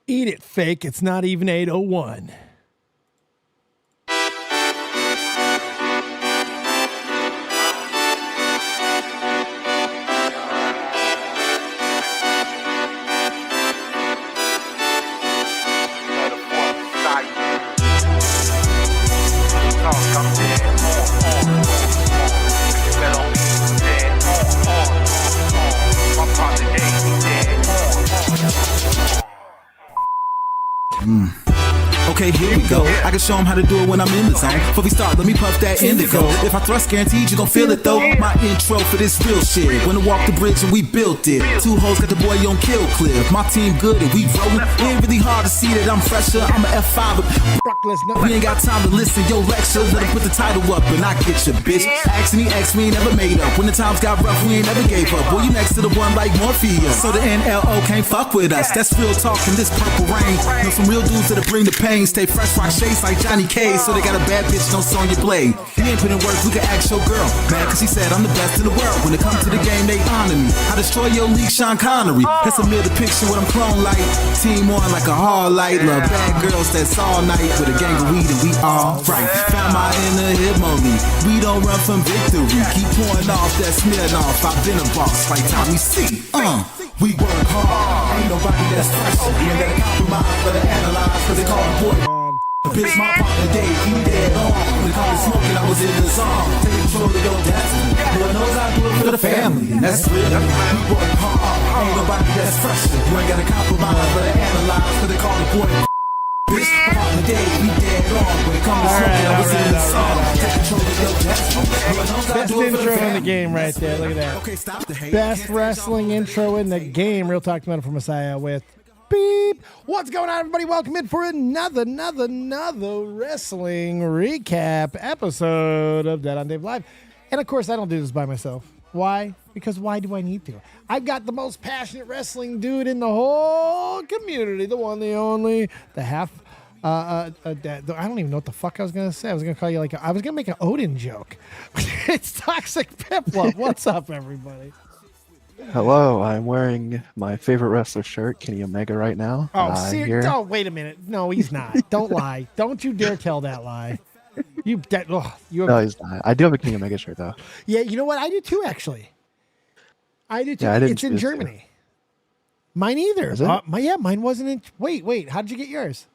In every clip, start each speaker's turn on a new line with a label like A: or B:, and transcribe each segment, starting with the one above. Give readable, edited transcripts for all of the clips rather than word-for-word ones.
A: Eat it, fake. It's not even 8:01.
B: Okay, here we go. I can show them how to do it when I'm in the zone. Before we start, let me puff that indigo. If I thrust, guaranteed you gon' feel it though. My intro for this real shit. When I walk the bridge and we built it. Two hoes got the boy on kill clip. My team good and we rollin'. It ain't really hard to see that I'm fresher. I'm a F5, but we ain't got time to listen. Yo, lecture, let him put the title up and I get your bitch. Ask me, we ain't never made up. When the times got rough, we ain't never gave up. Boy, you next to the one like Morpheus. So the NLO can't fuck with us. That's real talk in this purple rain. Know some real dudes that'll bring the pain. Stay fresh, rock shades like Johnny K. So they got a bad bitch, no song you play. He ain't put in work, we can ask your girl. Mad cause he said I'm the best in the world. When it comes to the game, they honor me. I destroy your league, Sean Connery. That's a mirror picture what I'm clone like. Team on like a hard light. Love bad girls that's all night. With a gang of weed and we all right. Found my inner Himoli. We don't run from victory. Keep pouring off that smeared off. I've been a boss like Tommy C. We work hard. Ain't nobody that's fresher. We ain't gotta compromise, but analyze. Cause they call the boy. Bitch, my partner Dave, he dead on. When it comes to smoking, I was in the zone. Take control of your destiny. Lord knows I do it for the family, and that's real. We work hard. Ain't nobody that's fresher. You ain't gotta compromise, but analyze. Cause they call the boy. Bitch, my partner Dave, he dead on. When it comes to smoking, I was in the zone. Take control of your destiny. Lord knows I
A: Best
B: do it for the
A: intro in the
B: family.
A: game right there. Look at that.
B: Okay, stop the hate.
A: Best wrestling intro in the game. Real Talk Metal for Messiah with Beep. What's going on, everybody? Welcome in for another wrestling recap episode of Dead on Dave Live. And of course, I don't do this by myself. Why? Because why do I need to? I've got the most passionate wrestling dude in the whole community. The one, the only, the half. I don't even know what the fuck I was gonna say. I was gonna call you like I was gonna make an Odin joke. It's Toxic Piplup. What's up, everybody?
C: Hello, I'm wearing my favorite wrestler shirt, Kenny Omega, right now.
A: Oh, wait a minute. No, he's not. Don't lie. Don't you dare tell that lie. No,
C: he's not. I do have a Kenny Omega shirt, though.
A: Yeah, you know what? I do too, actually. I do too.
C: Yeah, I didn't
A: it's in
C: choose
A: Germany. To. Mine either.
C: Is it?
A: Mine wasn't in. Wait. How did you get yours?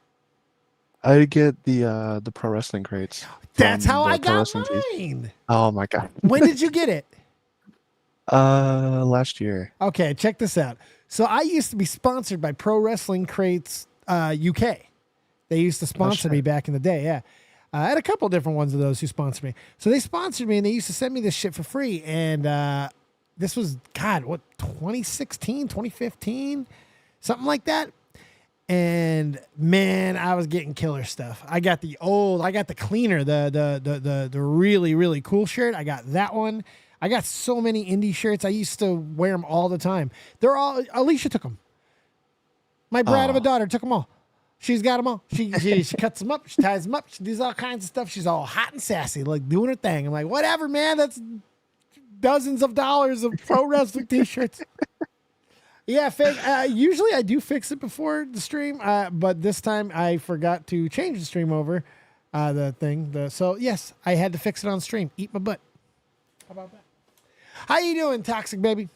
C: I get the pro wrestling crates.
A: That's how I got mine.
C: Oh my god.
A: When did you get it?
C: Last year.
A: Okay, check this out. So I used to be sponsored by Pro Wrestling Crates UK. They used to sponsor me back in the day. Yeah. I had a couple different ones of those who sponsored me. So they sponsored me and they used to send me this shit for free. And this was, 2016, 2015, something like that. And man, I was getting killer stuff. I got the cleaner, the really, really cool shirt. I got that one. I got so many indie shirts. I used to wear them all the time. Alicia took them. My brat of a daughter took them all. She's got them all. She cuts them up. She ties them up. She does all kinds of stuff. She's all hot and sassy, like doing her thing. I'm like, whatever, man. That's dozens of dollars of pro wrestling t-shirts. Yeah, fake. Usually I do fix it before the stream, but this time I forgot to change the stream over the thing. So yes, I had to fix it on stream. Eat my butt. How about that? How you doing, Toxic Baby?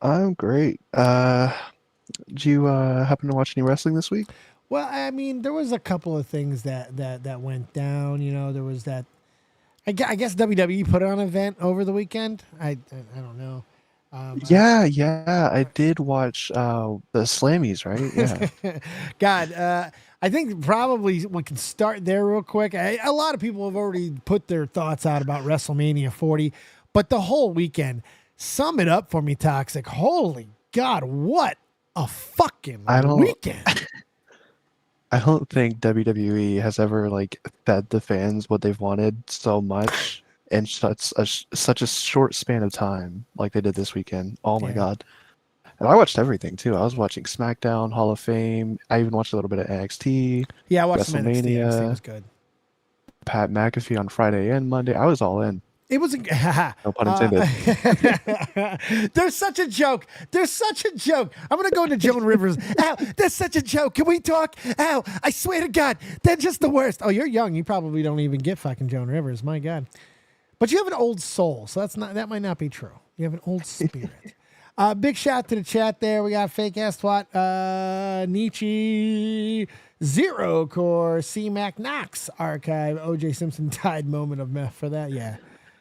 C: I'm great. Did you happen to watch any wrestling this week?
A: Well, I mean, there was a couple of things that went down. You know, there was that. I guess WWE put on an event over the weekend. I don't know.
C: Yeah, I did watch the Slammies, right? Yeah.
A: God, I think probably we can start there real quick. A lot of people have already put their thoughts out about WrestleMania 40, but the whole weekend, sum it up for me, Toxic. Holy God, what a fucking weekend.
C: I don't think WWE has ever fed the fans what they've wanted so much in such a short span of time like they did this weekend. Oh my God. And I watched everything too. I was watching SmackDown, Hall of Fame. I even watched a little bit of NXT.
A: Yeah, I watched some NXT.
C: WrestleMania.
A: NXT was good.
C: Pat McAfee on Friday and Monday. I was all in.
A: It was a
C: No pun intended.
A: There's such a joke. There's such a joke. I'm gonna go into Joan Rivers. Ow, that's such a joke. Can we talk? Ow, I swear to God, they're just the worst. Oh, you're young. You probably don't even get fucking Joan Rivers. My God. But you have an old soul, so that might not be true. You have an old spirit. Big shout to the chat there. We got Fake Ass Twat, Nietzsche, Zero Core, C Mac Knox Archive, OJ Simpson died moment of meh for that. Yeah.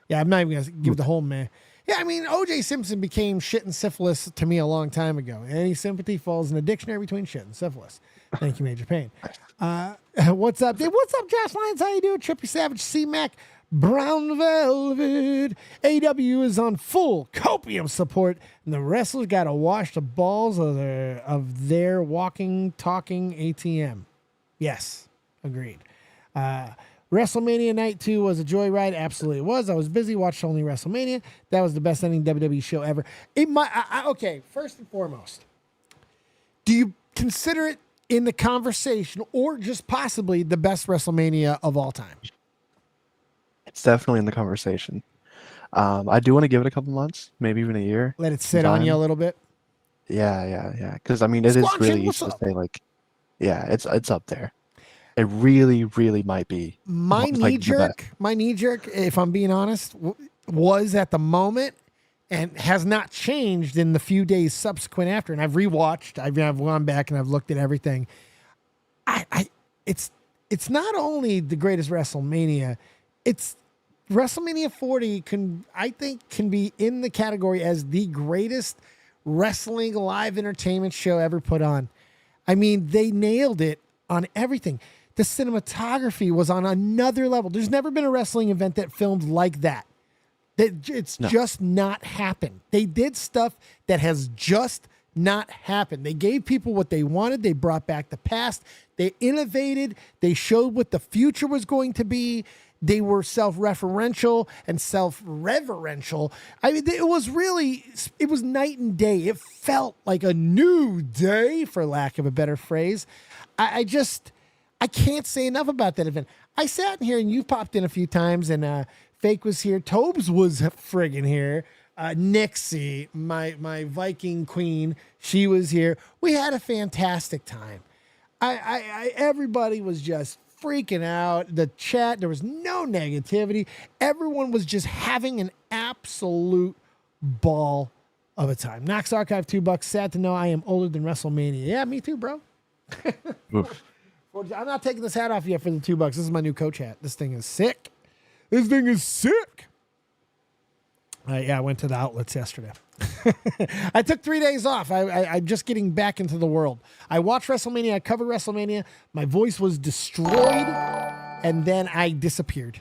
A: Yeah, I'm not even going to give the whole meh. Yeah, I mean, O.J. Simpson became shit and syphilis to me a long time ago. Any sympathy falls in the dictionary between shit and syphilis. Thank you, Major Payne. What's up, dude? What's up, Josh Lyons? How you doing? Trippy Savage, C-Mac, Brown Velvet. AW is on full copium support, and the wrestlers got to wash the balls of their walking, talking ATM. Yes, agreed. WrestleMania Night 2 was a joyride. Absolutely it was. I was busy, watched only WrestleMania. That was the best ending WWE show ever. Okay, first and foremost, do you consider it in the conversation or just possibly the best WrestleMania of all time?
C: It's definitely in the conversation. I do want to give it a couple months, maybe even a year.
A: Let it sit on you a little bit.
C: Yeah. Because I mean, it is really easy to say like, yeah, it's up there. It really, really might be.
A: My knee jerk, if I'm being honest, was at the moment and has not changed in the few days subsequent after. And I've rewatched, I've gone back and I've looked at everything. It's not only the greatest WrestleMania, it's WrestleMania 40 can be in the category as the greatest wrestling live entertainment show ever put on. I mean, they nailed it on everything. The cinematography was on another level. There's never been a wrestling event that filmed like that. Just not happened. They did stuff that has just not happened. They gave people what they wanted. They brought back the past. They innovated. They showed what the future was going to be. They were self-referential and self-reverential. I mean, it was night and day. It felt like a new day, for lack of a better phrase. I can't say enough about that event. I sat in here and you popped in a few times and Fake was here. Tobes was friggin' here. Nixie, my Viking queen, she was here. We had a fantastic time. Everybody was just freaking out. The chat, there was no negativity. Everyone was just having an absolute ball of a time. Knox Archive, $2. Sad to know I am older than WrestleMania. Yeah, me too, bro. I'm not taking this hat off yet for the $2. This is my new coach hat. This thing is sick. I went to the outlets yesterday. I took 3 days off. I'm just getting back into the world. I watched WrestleMania. I covered WrestleMania. My voice was destroyed, and then I disappeared.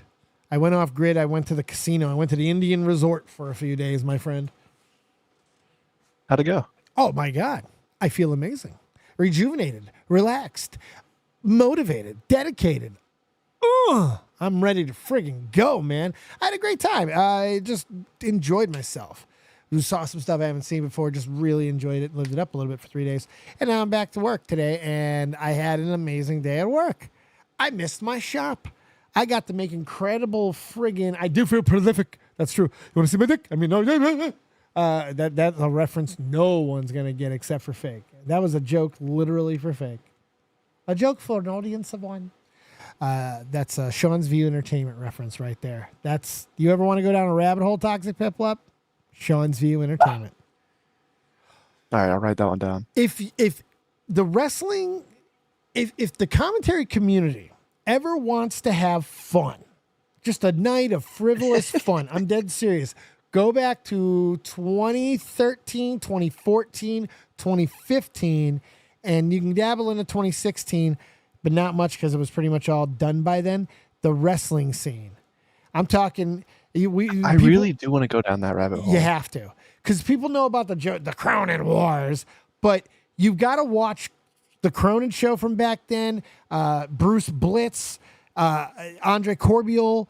A: I went off grid. I went to the casino. I went to the Indian resort for a few days, my friend.
C: How'd it go?
A: Oh, my God. I feel amazing. Rejuvenated, relaxed, motivated, dedicated. I'm ready to friggin' go, man. I had a great time. I just enjoyed myself. We saw some stuff I haven't seen before. Just really enjoyed it. Lived it up a little bit for 3 days. And now I'm back to work today, and I had an amazing day at work. I missed my shop. I got to make incredible friggin'... I do feel prolific. That's true. You want to see my dick? I mean, no. That's a reference no one's going to get except for Fake. That was a joke literally for Fake. A joke for an audience of one. That's a Sean's View Entertainment reference right there. That's, you ever want to go down a rabbit hole, Toxic Piplup? Sean's View Entertainment.
C: All right, I'll write that one down.
A: If the wrestling, if the commentary community ever wants to have fun, just a night of frivolous fun, I'm dead serious. Go back to 2013, 2014, 2015, and you can dabble into 2016, but not much because it was pretty much all done by then. The wrestling scene. I'm talking.
C: I really do want to go down that rabbit hole.
A: You have to, because people know about the Cronin Wars, but you've got to watch the Cronin show from back then. Bruce Blitz, Andre Corbiel,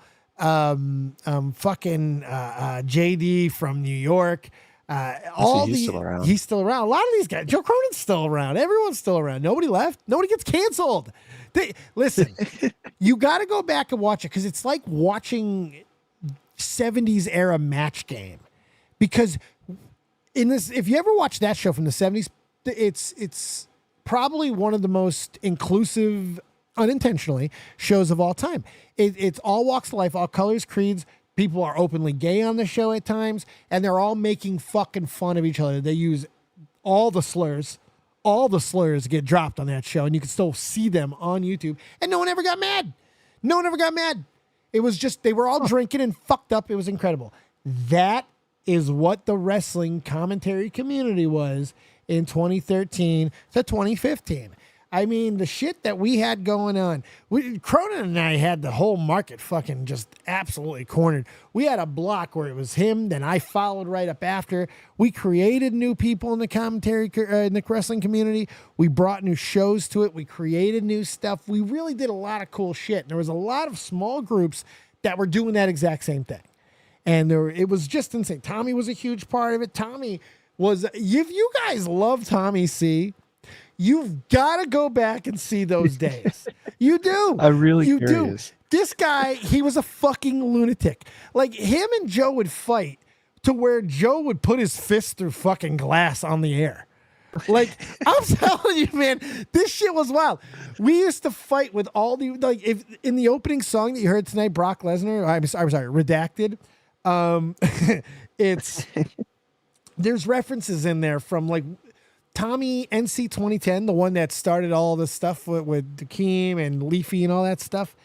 A: JD from New York.
C: He's still around.
A: He's still around. A lot of these guys. Joe Cronin's still around. Everyone's still around. Nobody left. Nobody gets canceled. Listen, you got to go back and watch it because it's like watching 70s era match game. Because in this, if you ever watch that show from the 70s, it's probably one of the most inclusive, unintentionally, shows of all time. It's all walks of life, all colors, creeds. People are openly gay on the show at times, and they're all making fucking fun of each other. They use all the slurs. All the slurs get dropped on that show, and you can still see them on YouTube. And no one ever got mad. No one ever got mad. It was just, they were all drinking and fucked up. It was incredible. That is what the wrestling commentary community was in 2013 to 2015. I mean, the shit that we had going on. Cronin and I had the whole market fucking just absolutely cornered. We had a block where it was him, then I followed right up after. We created new people in the commentary, in the wrestling community. We brought new shows to it. We created new stuff. We really did a lot of cool shit. And there was a lot of small groups that were doing that exact same thing. And it was just insane. Tommy was a huge part of it. Tommy was, if you guys love Tommy C, you've got to go back and see those days. You do.
C: I'm really
A: you
C: curious.
A: Do. This guy, he was a fucking lunatic. Like, him and Joe would fight to where Joe would put his fist through fucking glass on the air. Like, I'm telling you, man, this shit was wild. We used to fight with all the, like, if in the opening song that you heard tonight, Brock Lesnar, I'm sorry, Redacted, there's references in there from, like, Tommy NC 2010, the one that started all this stuff with Dakeem and Leafy and all that stuff.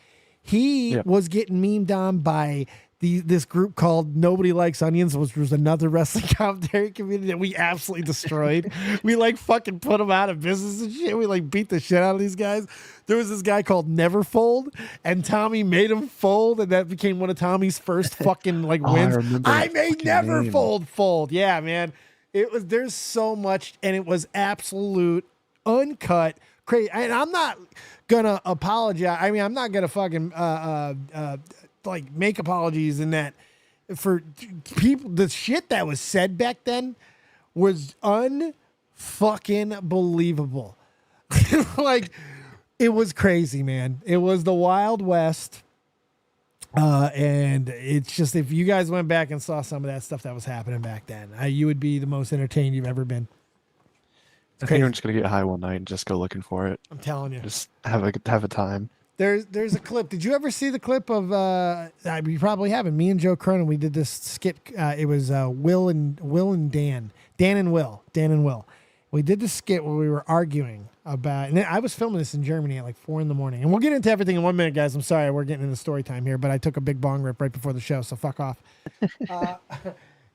A: He was getting memed on by this group called Nobody Likes Onions, which was another wrestling commentary community that we absolutely destroyed. We like fucking put them out of business and shit. We like beat the shit out of these guys. There was this guy called Neverfold, and Tommy made him fold, and that became one of Tommy's first fucking like wins. I made Neverfold fold. Yeah, man. There's so much, and it was absolute uncut crazy. And I'm not gonna apologize. I mean, I'm not gonna fucking like make apologies in that for people. The shit that was said back then was unfucking believable. Like, it was crazy, man. It was the Wild West. And it's just, if you guys went back and saw some of that stuff that was happening back then, you would be the most entertained you've ever been.
C: I think I'm just gonna get high one night and just go looking for it.
A: I'm telling you,
C: just have a time.
A: There's a clip. Did you ever see the clip of? You probably haven't. Me and Joe Cronin, we did this skit. It was Will and Dan and Will. We did the skit where we were arguing about, and I was filming this in Germany at like 4 a.m. And we'll get into everything in 1 minute, guys. I'm sorry, we're getting into story time here, but I took a big bong rip right before the show, so fuck off.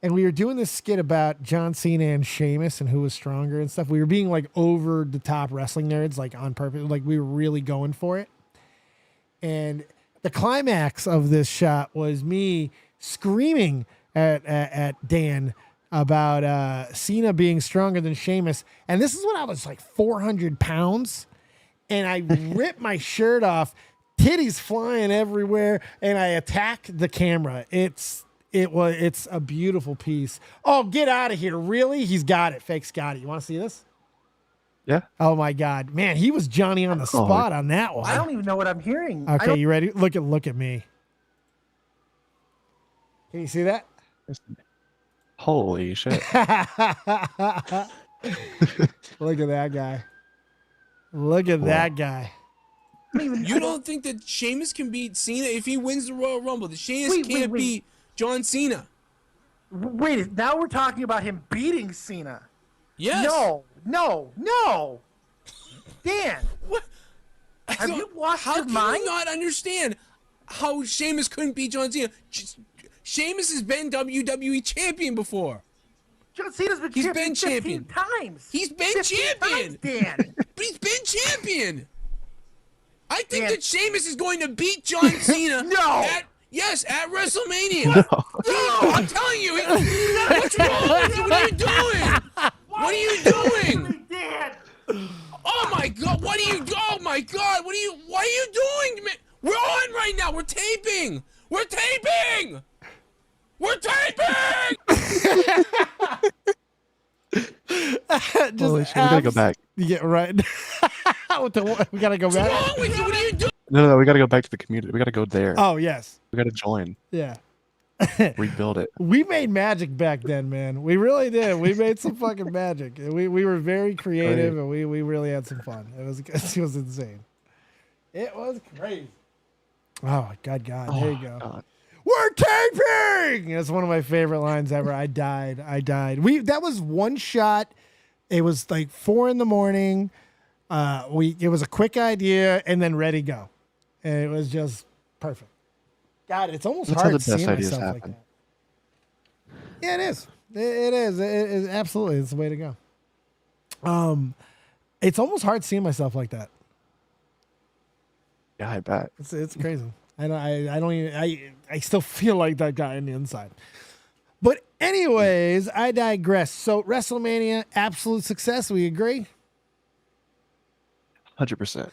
A: And we were doing this skit about John Cena and Sheamus and who was stronger and stuff. We were being like over the top wrestling nerds, like on purpose. Like, we were really going for it. And the climax of this shot was me screaming at Dan about Cena being stronger than Sheamus. And this is when I was like 400 pounds. And I ripped my shirt off, titties flying everywhere, and I attacked the camera. It's a beautiful piece. Oh, get out of here. Really? He's got it. Fake Scotty. You want to see this?
C: Yeah.
A: Oh my God, man, he was Johnny on the spot on that one.
D: I don't even know what I'm hearing.
A: Okay, you ready? Look at me. Can you see that?
C: Holy shit.
A: Look at that guy. Look at that guy.
E: You don't think that Sheamus can beat Cena if he wins the Royal Rumble? That Sheamus can't beat John Cena?
D: Wait, now we're talking about him beating Cena.
E: Yes.
D: No. Dan.
E: What?
D: Have you lost your mind?
E: How do you not understand how Sheamus couldn't beat John Cena? Sheamus has been WWE champion before.
D: John Cena's been champion 15 times.
E: He's been champion.
D: Times, Dan.
E: But he's been champion. I think that Sheamus is going to beat John Cena. At WrestleMania. No, I'm telling you. What's wrong with you? What are you doing? What are you doing? Oh my God! What are you? Oh my God! What are you doing? We're on right now. We're taping. We
C: gotta go back.
A: Yeah, right. We gotta go back.
E: What's wrong with you? What are you doing?
C: No, we gotta go back to the community. We gotta go there.
A: Oh yes.
C: We gotta join.
A: Yeah.
C: Rebuild it.
A: We made magic back then, man. We really did. We made some fucking magic. We were very creative, and we really had some fun. It was insane. It was crazy. Oh God, there you go.
C: God.
A: We're taping. That's one of my favorite lines ever. I died. That was one shot. It was like 4 a.m. It was a quick idea and then ready go, and it was just perfect. God, it's almost
C: That's
A: hard
C: how the best
A: seeing
C: ideas
A: myself
C: happen.
A: like that. Yeah, it is. It is. It is absolutely. It's the way to go. It's almost hard seeing myself like that.
C: Yeah, I bet.
A: It's crazy. I still feel like that guy on the inside. But anyways, I digress. So WrestleMania, absolute success. We agree.
C: 100%.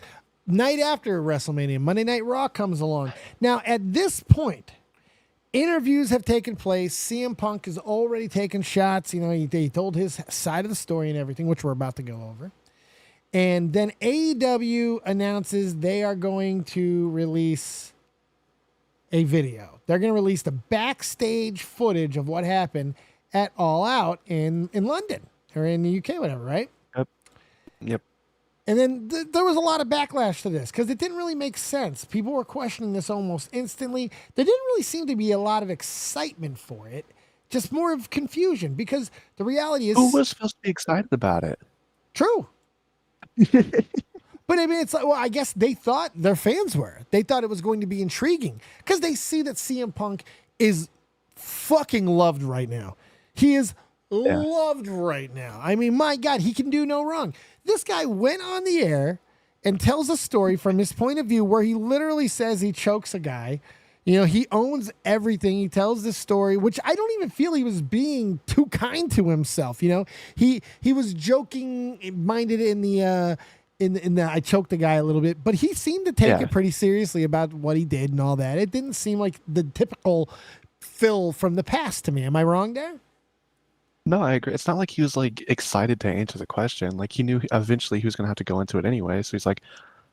A: Night after WrestleMania, Monday Night Raw comes along. Now, at this point, interviews have taken place. CM Punk has already taken shots. He told his side of the story and everything, which we're about to go over. And then AEW announces they are going to release a video. They're going to release the backstage footage of what happened at All Out in London or in the UK, whatever, right?
C: Yep.
A: And then there was a lot of backlash to this because it didn't really make sense. People were questioning this almost instantly. There didn't really seem to be a lot of excitement for it, just more of confusion because the reality is...
C: Who was supposed to be excited about it?
A: True. But I mean, it's like, well, I guess they thought their fans were. They thought it was going to be intriguing because they see that CM Punk is fucking loved right now. He is loved right now. I mean, my God, he can do no wrong. This guy went on the air and tells a story from his point of view where he literally says he chokes a guy. He owns everything. He tells this story, which I don't even feel he was being too kind to himself. He was joking minded in the I choked the guy a little bit, but he seemed to take it pretty seriously about what he did and all that. It didn't seem like the typical Phil from the past to me. Am I wrong there?
C: No, I agree. It's not like he was like excited to answer the question. Like he knew eventually he was going to have to go into it anyway. So he's like,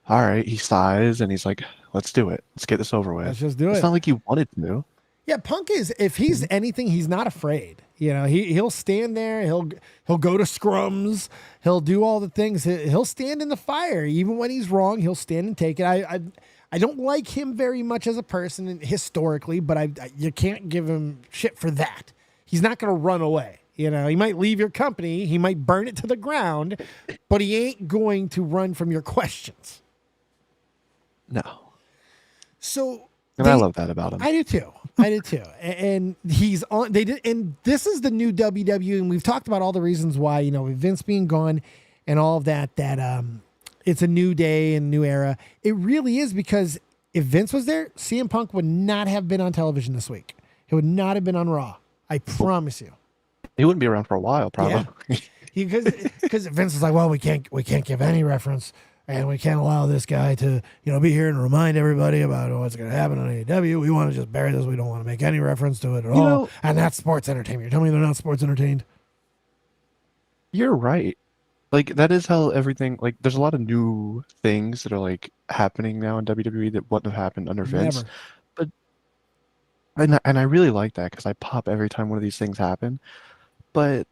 C: all right, he sighs and he's like, let's do it. Let's get this over with.
A: Let's just do it.
C: It's not like he wanted to.
A: Yeah, Punk is, if he's anything, he's not afraid. He'll stand there. He'll go to scrums. He'll do all the things. He'll stand in the fire. Even when he's wrong, he'll stand and take it. I don't like him very much as a person historically, but you can't give him shit for that. He's not going to run away. He might leave your company. He might burn it to the ground, but he ain't going to run from your questions.
C: No.
A: So,
C: and I love that about him.
A: I do too. And he's on. They did, and this is the new WWE, and we've talked about all the reasons why. With Vince being gone and all of that. It's a new day and new era. It really is because if Vince was there, CM Punk would not have been on television this week. He would not have been on Raw. I promise you.
C: He wouldn't be around for a while, probably.
A: Yeah. Because Vince is like, well, we can't give any reference, and we can't allow this guy to be here and remind everybody about what's going to happen on AEW. We want to just bury this. We don't want to make any reference to it at all. And that's sports entertainment. You're telling me they're not sports entertained?
C: You're right. Like that is how everything. Like there's a lot of new things that are like happening now in WWE that wouldn't have happened under Vince.
A: Never.
C: But and I really like that because I pop every time one of these things happen. But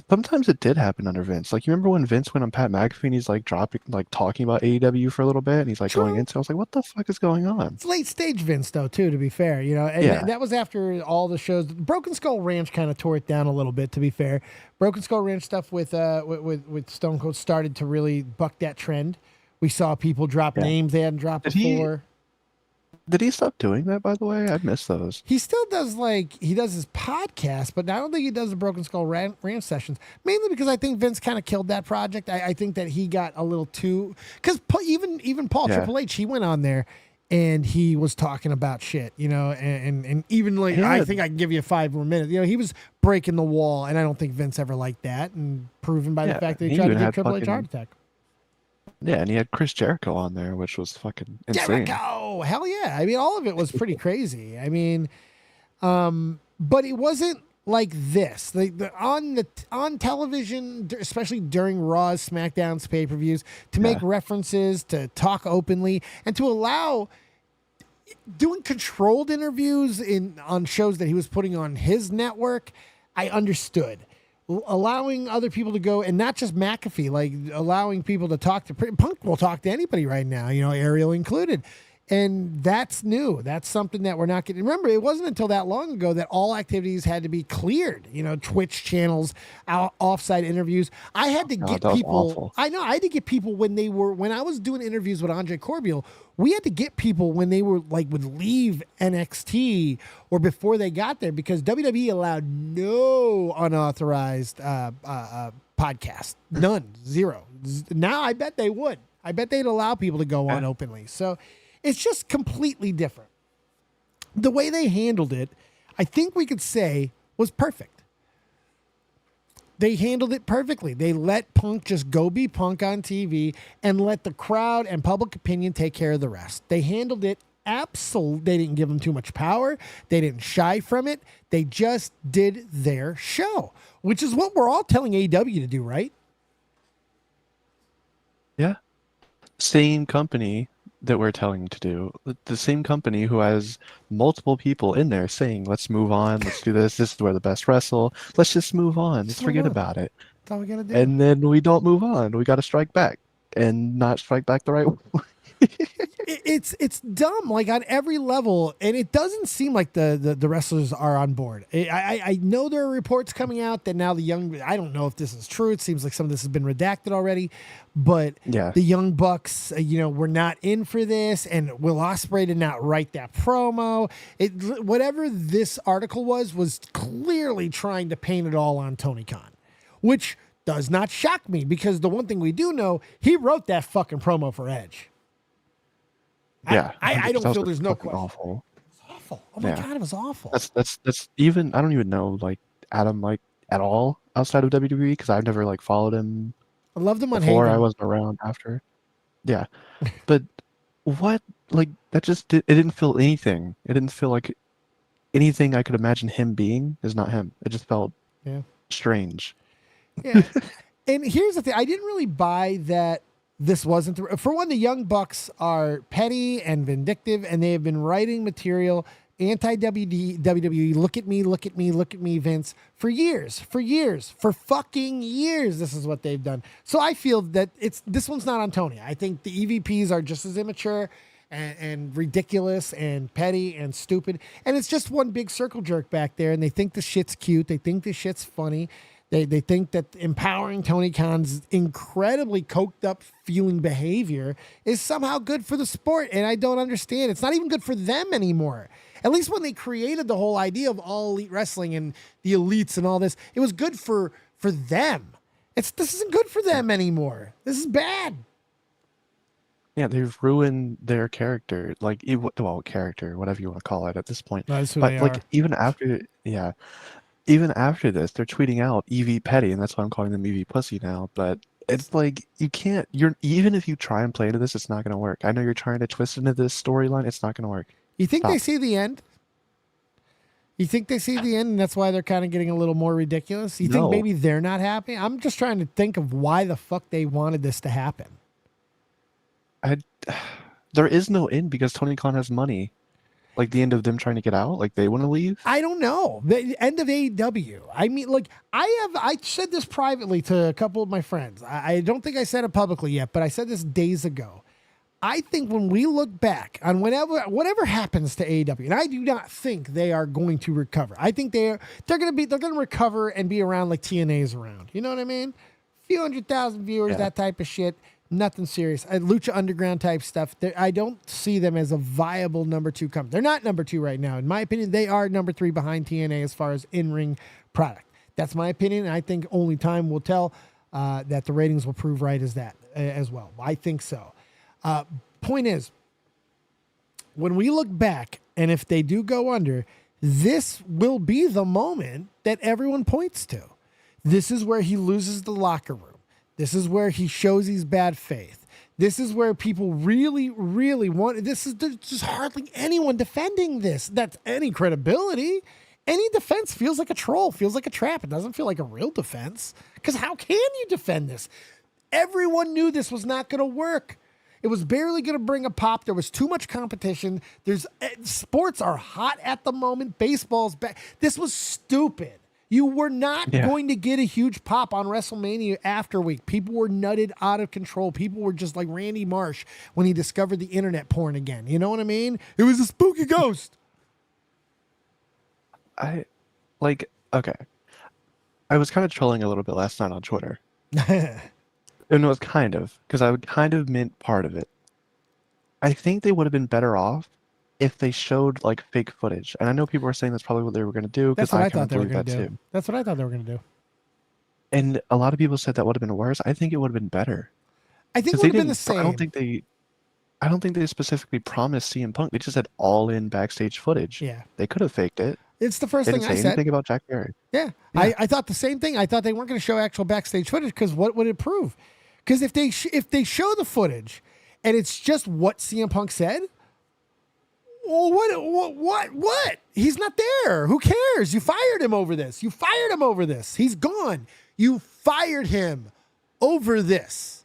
C: sometimes it did happen under Vince. Like you remember when Vince went on Pat McAfee and he's like talking about AEW for a little bit and he's like going into. I was like, what the fuck is going on?
A: It's late stage Vince though too. To be fair, and that was after all the shows. Broken Skull Ranch kind of tore it down a little bit. To be fair, Broken Skull Ranch stuff with Stone Cold started to really buck that trend. We saw people drop names they hadn't dropped before.
C: Did he stop doing that, by the way? I missed those.
A: He still does, he does his podcast, but I don't think he does the Broken Skull Ranch sessions, mainly because I think Vince kind of killed that project. I think that he got a little too, because even Paul Triple H, he went on there and he was talking about shit, and even I think I can give you 5 more minutes. He was breaking the wall, and I don't think Vince ever liked that, and proven by the fact that he tried to give Triple H a heart attack.
C: Yeah, and he had Chris Jericho on there, which was fucking insane.
A: Jericho! Hell yeah. I mean, all of it was pretty crazy. I mean, but it wasn't like this. On television, especially during Raw's, SmackDown's pay-per-views, to make references, to talk openly, and to allow... doing controlled interviews on shows that he was putting on his network, I understood. Allowing other people to go, and not just McAfee, like allowing people to talk to Punk will talk to anybody right now, Ariel included. And that's new. That's something that we're not getting. Remember, it wasn't until that long ago that all activities had to be cleared. Twitch channels, offsite interviews. I had to get people.
C: Awful.
A: I know. I had to get people when I was doing interviews with Andre Corbiel. We had to get people when they were would leave NXT or before they got there, because WWE allowed no unauthorized podcast. None. Zero. Now I bet they would. I bet they'd allow people to go on openly. So it's just completely different. The way they handled it, I think we could say, was perfect. They handled it perfectly. They let Punk just go be Punk on TV and let the crowd and public opinion take care of the rest. They handled it absolutely. They didn't give him too much power. They didn't shy from it. They just did their show, which is what we're all telling AEW to do, right?
C: Yeah. Same company that we're telling to do. The same company who has multiple people in there saying, let's move on, let's do this, this is where the best wrestle, let's just move on, let's forget about it.
A: That's all we gotta do.
C: And then we don't move on. We got to strike back and not strike back the right way.
A: It's dumb, like on every level, and it doesn't seem like the wrestlers are on board. I know there are reports coming out that now I don't know if this is true. It seems like some of this has been redacted already, but the Young Bucks, were not in for this, and Will Ospreay did not write that promo. Whatever this article was clearly trying to paint it all on Tony Khan, which does not shock me, because the one thing we do know, he wrote that fucking promo for Edge.
C: Yeah,
A: I don't feel there's no question.
C: Awful.
A: It's awful. Oh my God, it was awful.
C: That's even, I don't even know Adam at all outside of WWE, because I've never followed him.
A: I loved him on
C: before.
A: Haven.
C: I wasn't around after. Yeah, but what that just it didn't feel anything. It didn't feel like anything I could imagine him being is not him. It just felt strange.
A: Yeah, and here's the thing: I didn't really buy that. This wasn't for one. The Young Bucks are petty and vindictive, and they have been writing material anti-WWE. Look at me, look at me, look at me, Vince, for fucking years. This is what they've done. So I feel that this one's not on Tony. I think the EVPs are just as immature and ridiculous and petty and stupid, and it's just one big circle jerk back there. And they think the shit's cute. They think the shit's funny. They think that empowering Tony Khan's incredibly coked up feeling behavior is somehow good for the sport. And I don't understand. It's not even good for them anymore. At least when they created the whole idea of all elite wrestling and the elites and all this, it was good for them. This isn't good for them anymore. This is bad.
C: Yeah, they've ruined their character. Character, whatever you want to call it at this point.
A: That's who they are.
C: Even after this, they're tweeting out EV Petty, and that's why I'm calling them EV Pussy now. But it's you can't. Even if you try and play into this, it's not going to work. I know you're trying to twist into this storyline. It's not going to work.
A: You think they see the end? You think they see the end, and that's why they're kind of getting a little more ridiculous? You think maybe they're not happy? I'm just trying to think of why the fuck they wanted this to happen.
C: There is no end because Tony Khan has money. The end of them trying to get out? They want to leave?
A: I don't know. The end of AEW. I mean, I said this privately to a couple of my friends. I don't think I said it publicly yet, but I said this days ago. I think when we look back on whatever happens to AEW, and I do not think they are going to recover. I think they're going to recover and be around like TNA's around. You know what I mean? A few 100,000 viewers, that type of shit. Nothing serious. Lucha Underground type stuff. I don't see them as a viable number 2 company. They're not number 2 right now. In my opinion, they are number 3 behind TNA as far as in-ring product. That's my opinion, and I think only time will tell that the ratings will prove right as well. I think so. Point is, when we look back, and if they do go under, this will be the moment that everyone points to. This is where he loses the locker room. This is where he shows he's bad faith. This is where people really, really want. There's just hardly anyone defending this. That's any credibility. Any defense feels like a troll, feels like a trap. It doesn't feel like a real defense. Because how can you defend this? Everyone knew this was not going to work. It was barely going to bring a pop. There was too much competition. Sports are hot at the moment. Baseball's back. This was stupid. You were not going to get a huge pop on WrestleMania after week. People were nutted out of control. People were just like Randy Marsh when he discovered the internet porn again. You know what I mean? It was a spooky ghost.
C: Okay. I was kind of trolling a little bit last night on Twitter. And it was kind of, because I would kind of meant part of it. I think they would have been better off if they showed like fake footage. And I know people are saying that's probably what they were going to do.
A: That's what I
C: kind
A: thought
C: of
A: they were
C: believe
A: going to
C: that
A: do.
C: too.
A: That's what I thought they were going to do.
C: And a lot of people said that would have been worse. I think it would have been better.
A: I think it
C: 'Cause
A: would
C: they
A: have been the
C: didn't-
A: same.
C: I don't think they specifically promised CM Punk. They just said all in backstage footage.
A: Yeah.
C: They could have faked it.
A: It's the first
C: They
A: thing
C: didn't
A: I
C: say
A: said.
C: anything about Jack Barry.
A: Yeah. I thought the same thing. I thought they weren't going to show actual backstage footage because what would it prove? Because if they show the footage and it's just what CM Punk said, well, what? He's not there. Who cares? You fired him over this. He's gone. You fired him over this.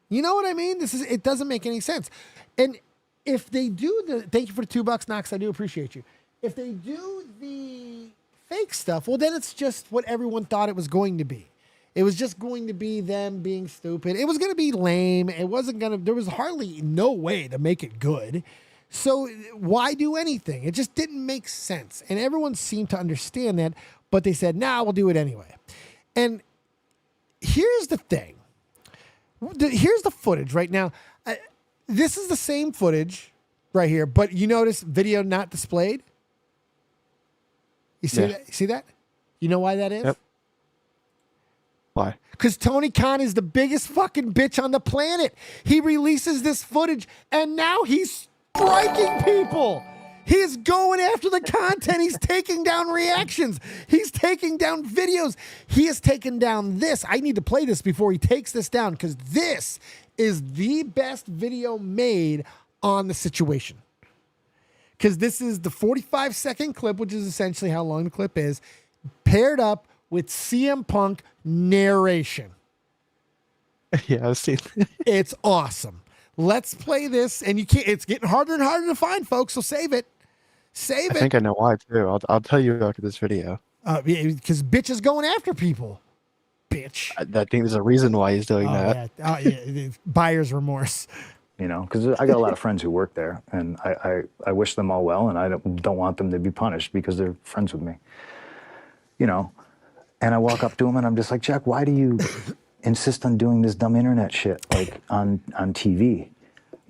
A: You know what I mean? It doesn't make any sense. And if they do thank you for the $2, Knox. I do appreciate you. If they do the fake stuff, well, then it's just what everyone thought it was going to be. It was just going to be them being stupid. It was going to be lame. There was hardly no way to make it good. So why do anything? It just didn't make sense. And everyone seemed to understand that, but they said, nah, we'll do it anyway. And here's the thing. Here's the footage right now. This is the same footage right here, but you notice video not displayed? You see that? You see that? You know why that is?
C: Yep. Why?
A: Because Tony Khan is the biggest fucking bitch on the planet. He releases this footage and now he's striking people. He's going after the content. He's taking down reactions. He's taking down videos. He has taken down this. I need to play this before he takes this down because this is the best video made on the situation. Because this is the 45-second clip, which is essentially how long the clip is, paired up with CM Punk narration.
C: Yeah, I've seen.
A: It's awesome. Let's play this, and you can't. It's getting harder and harder to find, folks. So save it. Save
C: I
A: it.
C: think I know why too. I'll tell you after this video.
A: Because bitch is going after people. Bitch.
C: I think there's a reason why he's doing that.
A: Yeah. Yeah. Buyer's remorse.
F: You know, because I got a lot of friends who work there, and I wish them all well, and I don't want them to be punished because they're friends with me. You know, and I walk up to them and I'm just like, Jack, why do you insist on doing this dumb internet shit like on TV?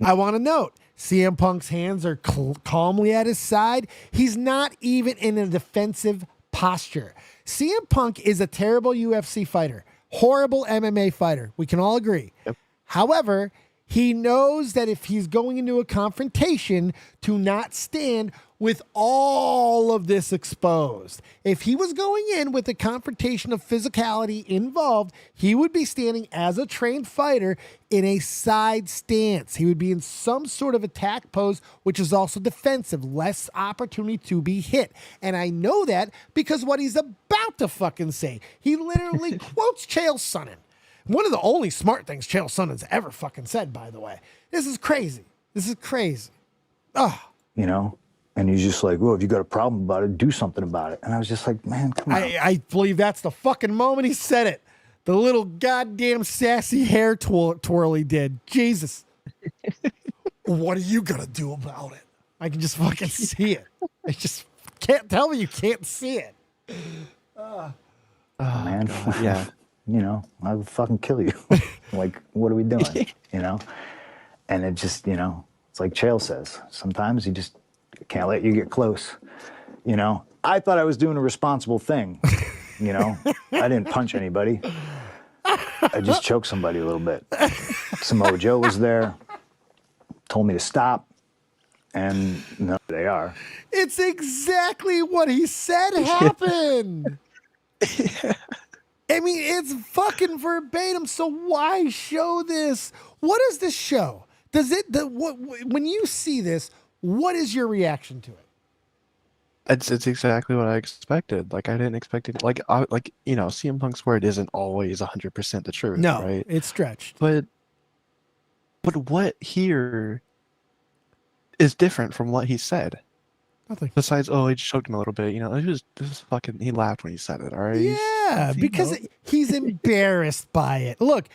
A: I want to note, CM Punk's hands are calmly at his side. He's not even in a defensive posture. CM Punk is a terrible UFC fighter, horrible MMA fighter. We can all agree.
C: Yep.
A: However, he knows that if he's going into a confrontation, to not stand with all of this exposed. If he was going in with a confrontation of physicality involved, he would be standing as a trained fighter in a side stance. He would be in some sort of attack pose, which is also defensive, less opportunity to be hit. And I know that because what he's about to fucking say. He literally quotes Chael Sonnen. One of the only smart things Chael Sonnen's ever fucking said, by the way. This is crazy. This is crazy. Oh.
F: You know? And he's just like, well, if you got a problem about it, do something about it. And I was just like, man, come on.
A: I believe that's the fucking moment he said it. The little goddamn sassy hair twirl he did. Jesus. What are you going to do about it? I can just fucking see it. I just can't tell me you can't see it.
F: Man,
C: Yeah.
F: you know, I would fucking kill you. Like, what are we doing? You know? And it just, you know, it's like Chael says, sometimes you just can't let you get close. You know, I thought I was doing a responsible thing. You know, I didn't punch anybody. I just choked somebody a little bit. Samoa Joe was there, told me to stop, and no, they are.
A: It's exactly what he said happened. I mean, it's fucking verbatim. So why show this? What does this show? Does it? When you see this, what is your reaction to it?
C: It's exactly what I expected. Like I didn't expect it. Like you know, CM Punk's word isn't always 100% the truth.
A: No,
C: right?
A: it's stretched.
C: But But what here is different from what he said?
A: Nothing.
C: Besides, oh, he just choked him a little bit. You know, he laughed when he said it. All right.
A: Yeah, because he's embarrassed by it. Look,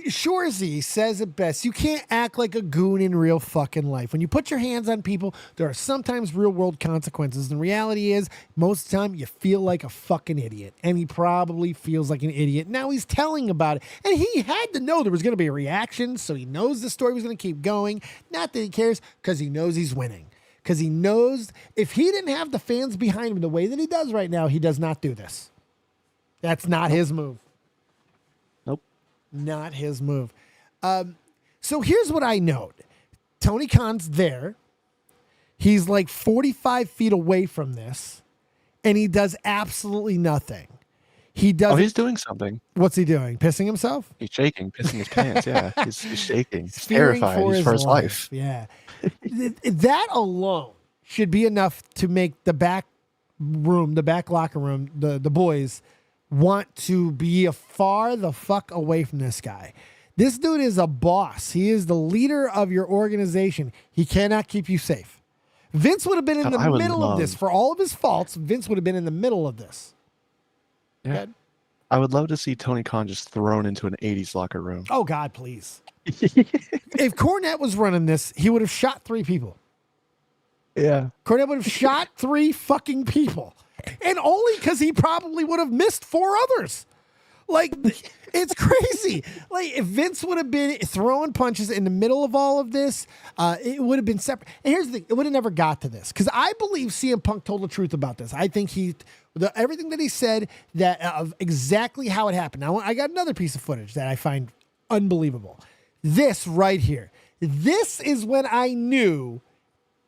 A: Shorzy says it best. You can't act like a goon in real fucking life. When you put your hands on people, there are sometimes real world consequences. And the reality is, most of the time, you feel like a fucking idiot. And he probably feels like an idiot. Now he's telling about it. And he had to know there was going to be a reaction, so he knows the story was going to keep going. Not that he cares, because he knows he's winning. Because he knows if he didn't have the fans behind him the way that he does right now, he does not do this. That's not his move. Not his move. So here's what I note. Tony Khan's there. He's like 45 feet away from this, and he does absolutely nothing. He does.
C: Oh, he's doing something.
A: What's he doing? Pissing himself?
C: He's shaking, pissing his pants. Yeah, he's shaking. He's
A: Fearing
C: terrified. He's for his life.
A: Yeah. That alone should be enough to make the back locker room, the boys want to be far the fuck away from this guy. This dude is a boss. He is the leader of your organization. He cannot keep you safe. Vince would have been in the middle of this. For all of his faults, Vince would have been in the middle of this.
C: Yeah. I would love to see Tony Khan just thrown into an 80s locker room.
A: Oh, God, please. If Cornette was running this, he would have shot 3 people.
C: Yeah.
A: Cornette would have shot 3 fucking people. And only because he probably would have missed 4 others. Like, it's crazy. Like, if Vince would have been throwing punches in the middle of all of this, it would have been separate. And here's the thing. It would have never got to this. Because I believe CM Punk told the truth about this. I think everything that he said, that of exactly how it happened. Now, I got another piece of footage that I find unbelievable. This right here. This is when I knew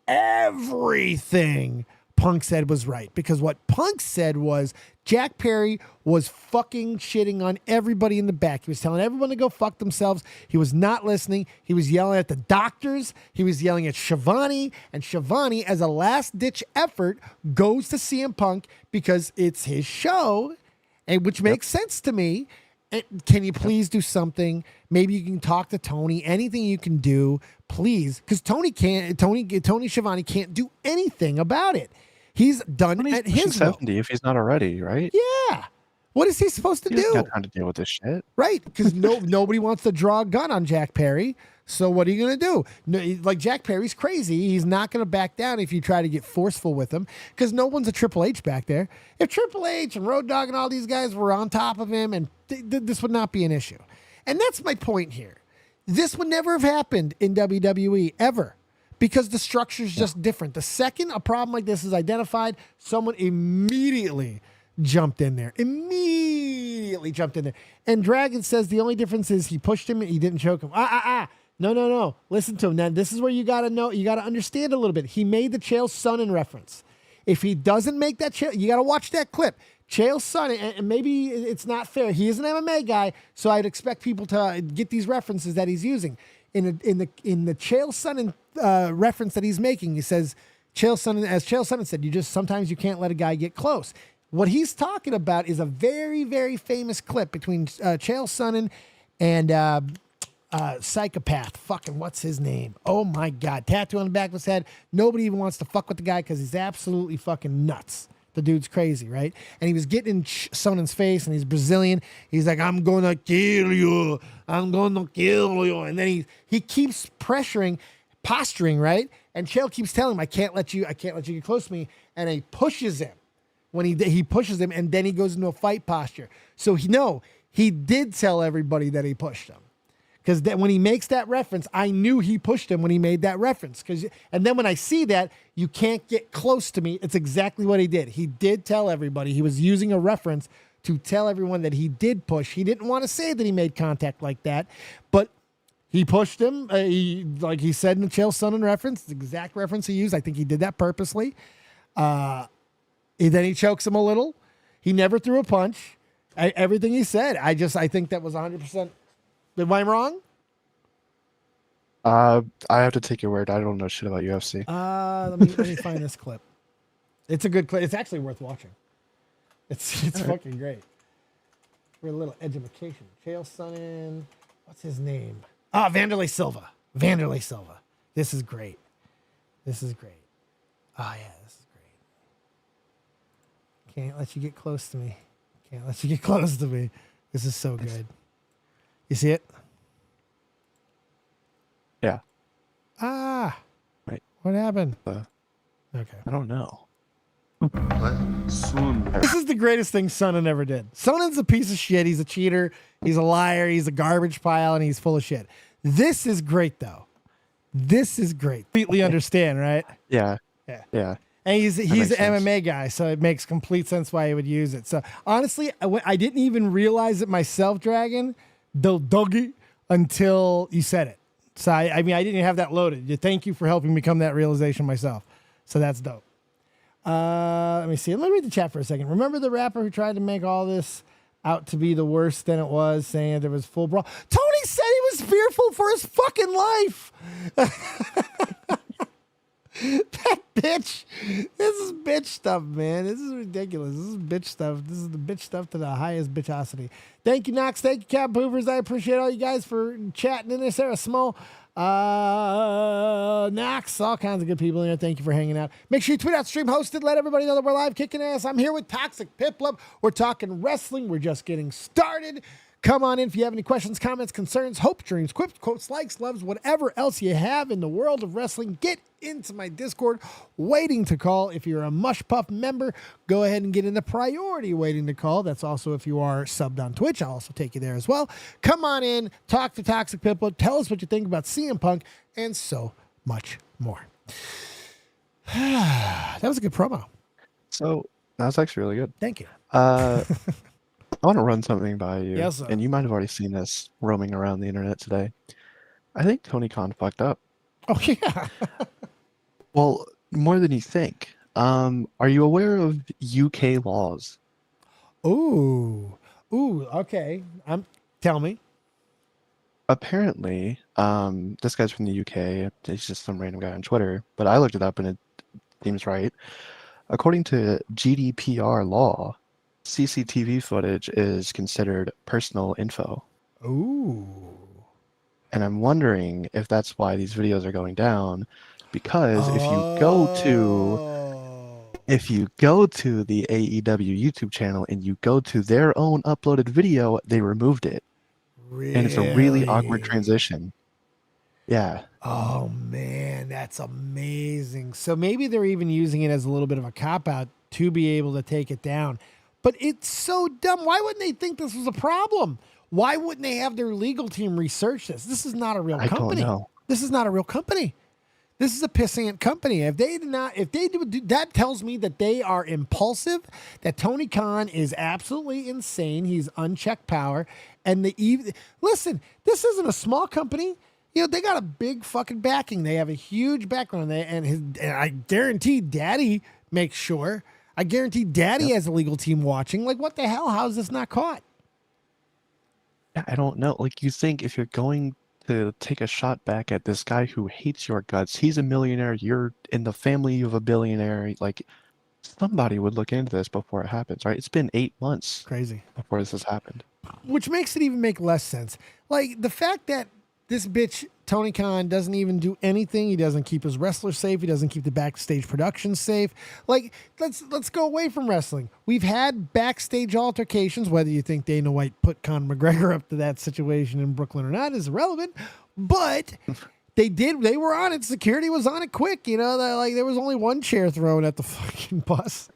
A: everything Punk said was right, because what Punk said was Jack Perry was fucking shitting on everybody in the back. He was telling everyone to go fuck themselves. He was not listening. He was yelling at the doctors. He was yelling at Shivani, and Shivani, as a last ditch effort, goes to CM Punk because it's his show, and which makes sense to me. Can you please do something? Maybe you can talk to Tony. Anything you can do, please, because Tony Schiavone can't do anything about it. He's done at his
C: 70 if he's not already, right?
A: Yeah. What is he supposed to do?
C: He's got time to deal with this shit,
A: right? Because nobody wants to draw a gun on Jack Perry. So what are you going to do? No, like, Jack Perry's crazy. He's not going to back down if you try to get forceful with him, because no one's a Triple H back there. If Triple H and Road Dogg and all these guys were on top of him, and this would not be an issue. And that's my point here. This would never have happened in WWE ever, because the structure is just different. The second a problem like this is identified, someone immediately jumped in there. And Dragon says the only difference is he pushed him and he didn't choke him. No. Listen to him. Now, this is where you got to know, you got to understand a little bit. He made the Chael Sonnen reference. If he doesn't make that, you got to watch that clip. Chael Sonnen, and maybe it's not fair. He is an MMA guy, so I'd expect people to get these references that he's using. In the Chael Sonnen reference that he's making, he says, Chael Sonnen said, sometimes you can't let a guy get close. What he's talking about is a very, very famous clip between Chael Sonnen and psychopath. Fucking what's his name? Oh my God. Tattoo on the back of his head. Nobody even wants to fuck with the guy because he's absolutely fucking nuts. The dude's crazy, right? And he was getting in Sonnen's face, and he's Brazilian. He's like, I'm going to kill you. I'm going to kill you. And then he keeps posturing, right? And Chael keeps telling him, I can't let you get close to me. And he pushes him. When he pushes him, and then he goes into a fight posture. So he did tell everybody that he pushed him. Because when he makes that reference, I knew he pushed him when he made that reference. And then when I see that, you can't get close to me, it's exactly what he did. He did tell everybody. He was using a reference to tell everyone that he did push. He didn't want to say that he made contact like that, but he pushed him. Like he said in the Chael Sonnen reference, the exact reference he used. I think he did that purposely. Then he chokes him a little. He never threw a punch. Everything he said, I think that was 100%. Am I wrong?
C: I have to take your word. I don't know shit about UFC.
A: Let me find this clip. It's a good clip. It's actually worth watching. It's fucking great. For a little education. Chael Sonnen. What's his name? Vanderlei Silva. Vanderlei Silva. This is great. This is great. Oh, yeah, this is great. Can't let you get close to me. Can't let you get close to me. This is so good. You see it?
C: Yeah.
A: Ah.
C: Right.
A: What happened?
C: Okay. I don't know.
A: This is the greatest thing Sonnen ever did. Sonnen's a piece of shit. He's a cheater. He's a liar. He's a garbage pile, and he's full of shit. This is great, though. This is great. Completely understand, right?
C: Yeah.
A: Yeah.
C: Yeah.
A: And he's an
C: makes sense.
A: MMA guy, so it makes complete sense why he would use it. So honestly, I didn't even realize it myself, Dragon, doggy, until you said it. So I mean, I didn't have that loaded. Thank you for helping me come to that realization myself. So that's dope. Let me see. Let me read the chat for a second. Remember the rapper who tried to make all this out to be the worse than it was, saying there was full brawl? Tony said he was fearful for his fucking life. That bitch. This is bitch stuff, man. This is ridiculous. This is bitch stuff. This is the bitch stuff to the highest bitchosity. Thank you, Knox. Thank you, Cap Poopers. I appreciate all you guys for chatting in there. Sarah Small, Knox, all kinds of good people in there. Thank you for hanging out. Make sure you tweet out stream hosted. Let everybody know that we're live kicking ass. I'm here with Toxic Piplup. We're talking wrestling. We're just getting started. Come on in if you have any questions, comments, concerns, hopes, dreams, quips, quotes, likes, loves, whatever else you have in the world of wrestling. Get into my Discord, waiting to call. If you're a Mush Puff member, go ahead and get in the priority waiting to call. That's also if you are subbed on Twitch. I'll also take you there as well. Come on in, talk to Toxic Piplup, tell us what you think about CM Punk, and so much more. That was a good promo.
C: So that was actually really good.
A: Thank you.
C: I want to run something by you.
A: Yes, sir.
C: And you might have already seen this roaming around the internet today. I think Tony Khan fucked up.
A: Oh, yeah.
C: Well, more than you think. Are you aware of UK laws?
A: Ooh, okay. Tell me.
C: Apparently, this guy's from the UK. He's just some random guy on Twitter, but I looked it up and it seems right. According to GDPR law, CCTV footage is considered personal info.
A: Ooh.
C: And I'm wondering if that's why these videos are going down, because if you go to the AEW YouTube channel and you go to their own uploaded video, they removed it.
A: Really?
C: And it's a really awkward transition. Yeah.
A: Oh man, that's amazing. So maybe they're even using it as a little bit of a cop-out to be able to take it down. But it's so dumb. Why wouldn't they think this was a problem? Why wouldn't they have their legal team research this? This is not a real company.
C: I don't know.
A: This is not a real company. This is a pissant company. If they do, that tells me that they are impulsive, that Tony Khan is absolutely insane. He's unchecked power. And listen, this isn't a small company. You know, they got a big fucking backing. They have a huge background. And I guarantee Daddy makes sure. I guarantee Daddy has a legal team watching. Like, what the hell? How is this not caught?
C: I don't know. Like, you think if you're going to take a shot back at this guy who hates your guts, he's a millionaire, you're in the family of a billionaire, like, somebody would look into this before it happens, right? It's been 8 months.
A: Crazy.
C: Before this has happened.
A: Which makes it even make less sense. Like, the fact that this bitch, Tony Khan, doesn't even do anything. He doesn't keep his wrestlers safe. He doesn't keep the backstage production safe. Like, let's go away from wrestling. We've had backstage altercations. Whether you think Dana White put Conor McGregor up to that situation in Brooklyn or not is irrelevant. But they were on it. Security was on it quick. You know, like there was only one chair thrown at the fucking bus.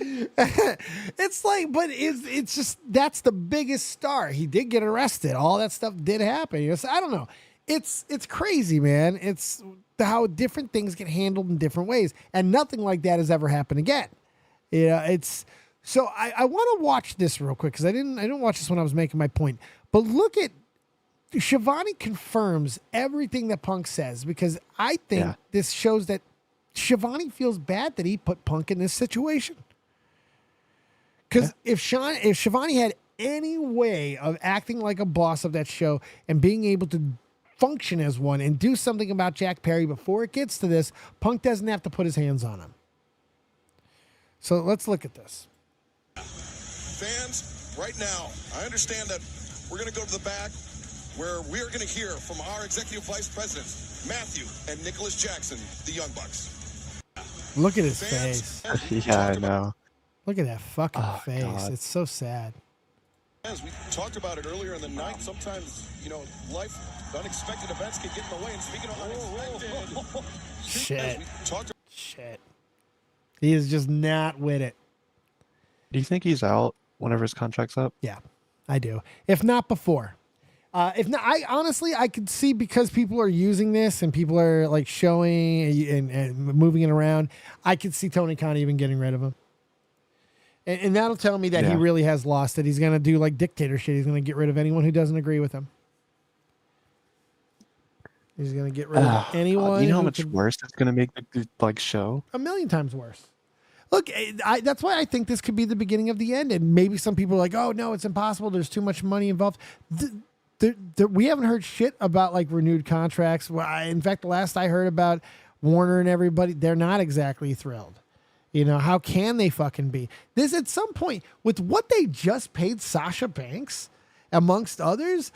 A: It's like, but it's just, that's the biggest star. He did get arrested. All that stuff did happen. You know, so I don't know. It's crazy, man. It's how different things get handled in different ways, and nothing like that has ever happened again. You know, it's so I want to watch this real quick because I didn't watch this when I was making my point. But look at Shivani confirms everything that Punk says, because I think this shows that Shivani feels bad that he put Punk in this situation. Because if Shivani had any way of acting like a boss of that show and being able to function as one and do something about Jack Perry before it gets to this, Punk doesn't have to put his hands on him. So let's look at this.
G: Fans, right now, I understand that we're going to go to the back where we are going to hear from our executive vice presidents, Matthew and Nicholas Jackson, the Young Bucks.
A: Look at his face.
C: Yeah, I know.
A: Look at that fucking
C: Oh,
A: face.
C: God.
A: It's so sad.
G: As we talked about it earlier in the night, sometimes, life, unexpected events can get in the way. And speaking of unexpected,
A: Shit.
G: as we talked
A: Shit. He is just not with it.
C: Do you think he's out whenever his contract's up?
A: Yeah, I do. If not before. If not, I could see, because people are using this and people are like showing and moving it around, I could see Tony Khan even getting rid of him. And that'll tell me that he really has lost it. He's going to do like dictator shit. He's going to get rid of anyone who doesn't agree with him. He's going to get rid of anyone.
C: You know how much worse it's going to make the show?
A: A million times worse. Look, that's why I think this could be the beginning of the end. And maybe some people are like, oh, no, it's impossible. There's too much money involved. We haven't heard shit about like renewed contracts. In fact, the last I heard about Warner and everybody, they're not exactly thrilled. How can they fucking be? This, at some point, with what they just paid Sasha Banks, amongst others,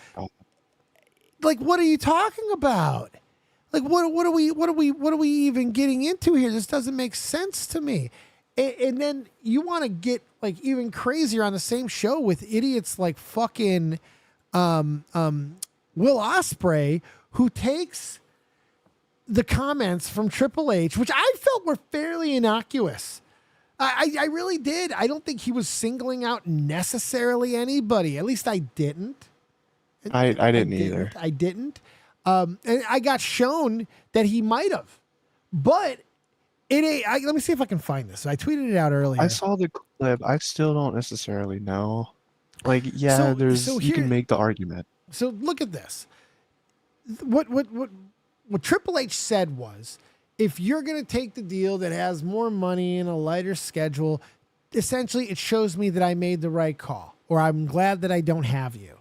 A: like, what are you talking about? Like, what are we even getting into here? This doesn't make sense to me. And then you want to get like even crazier on the same show with idiots like fucking Will Ospreay, who takes the comments from Triple H, which I felt were fairly innocuous. I really did. I don't think he was singling out necessarily anybody. At least I didn't.
C: I didn't either.
A: I didn't. And I got shown that he might have. But let me see if I can find this. I tweeted it out earlier.
C: I saw the clip. I still don't necessarily know. Like, yeah, you can make the argument.
A: So look at this. What Triple H said was, if you're going to take the deal that has more money and a lighter schedule, essentially it shows me that I made the right call, or I'm glad that I don't have you,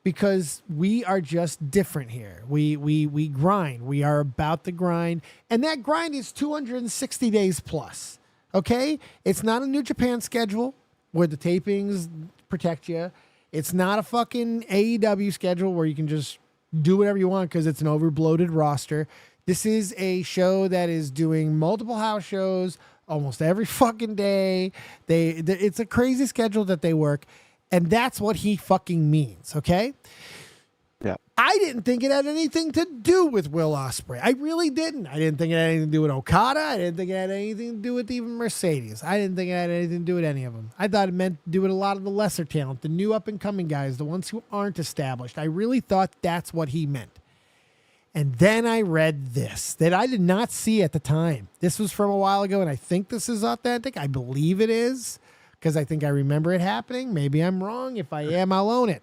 A: because we are just different here. We grind. We are about the grind, and that grind is 260 days plus. Okay? It's not a New Japan schedule where the tapings protect you. It's not a fucking AEW schedule where you can just do whatever you want because it's an overbloated roster. This is a show that is doing multiple house shows almost every fucking day. It's a crazy schedule that they work, and that's what he fucking means, okay?
C: Yeah.
A: I didn't think it had anything to do with Will Ospreay. I really didn't. I didn't think it had anything to do with Okada. I didn't think it had anything to do with even Mercedes. I didn't think it had anything to do with any of them. I thought it meant to do with a lot of the lesser talent, the new up-and-coming guys, the ones who aren't established. I really thought that's what he meant. And then I read this that I did not see at the time. This was from a while ago, and I think this is authentic. I believe it is, because I think I remember it happening. Maybe I'm wrong. If I am, I'll own it.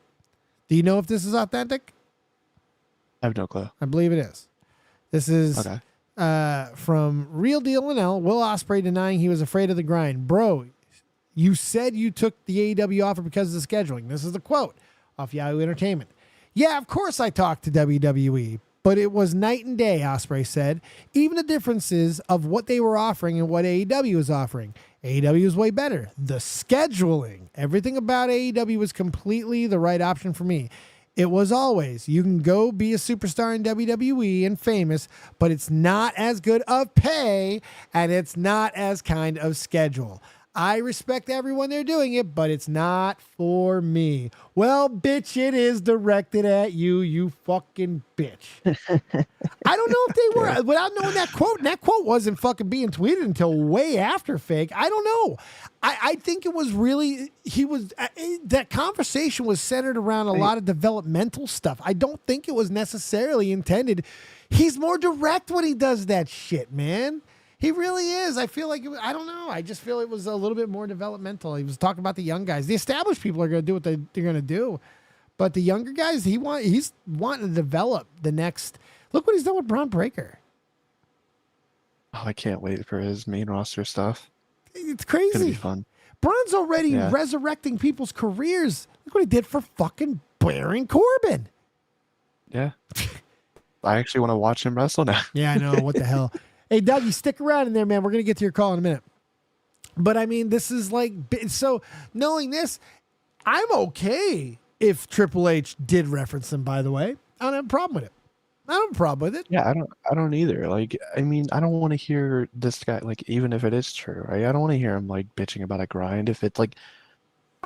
A: Do you know if this is authentic?
C: I have no clue.
A: I believe it is. This is from Real Deal NL. Will Ospreay denying he was afraid of the grind. Bro, you said you took the AEW offer because of the scheduling. This is the quote off Yahoo Entertainment. Yeah, of course I talked to WWE, but it was night and day, Ospreay said. Even the differences of what they were offering and what AEW was offering. AEW was way better. The scheduling, everything about AEW was completely the right option for me. It was always, you can go be a superstar in WWE and famous, but it's not as good of pay and it's not as kind of schedule. I respect everyone they're doing it, but it's not for me. Well, bitch, it is directed at you, you fucking bitch. I don't know if they were, without knowing that quote, and that quote wasn't fucking being tweeted until way after Fake. I don't know. I think it was really, that conversation was centered around a lot of developmental stuff. I don't think it was necessarily intended. He's more direct when he does that shit, man. He really is. I feel like, I don't know. I just feel it was a little bit more developmental. He was talking about the young guys. The established people are going to do what they're going to do. But the younger guys, he's wanting to develop the next. Look what he's done with Braun Breaker.
C: Oh, I can't wait for his main roster stuff.
A: It's crazy.
C: It's going to be fun.
A: Braun's already resurrecting people's careers. Look what he did for fucking Baron Corbin.
C: Yeah. I actually want to watch him wrestle now.
A: Yeah, I know. What the hell? Hey, Doug, you stick around in there, man. We're going to get to your call in a minute. But, I mean, this is like... So, knowing this, I'm okay if Triple H did reference them, by the way. I don't have a problem with it. I don't have a problem with it.
C: Yeah, I don't either. Like, I mean, I don't want to hear this guy, like, even if it is true, right? I don't want to hear him like bitching about a grind. If it's like,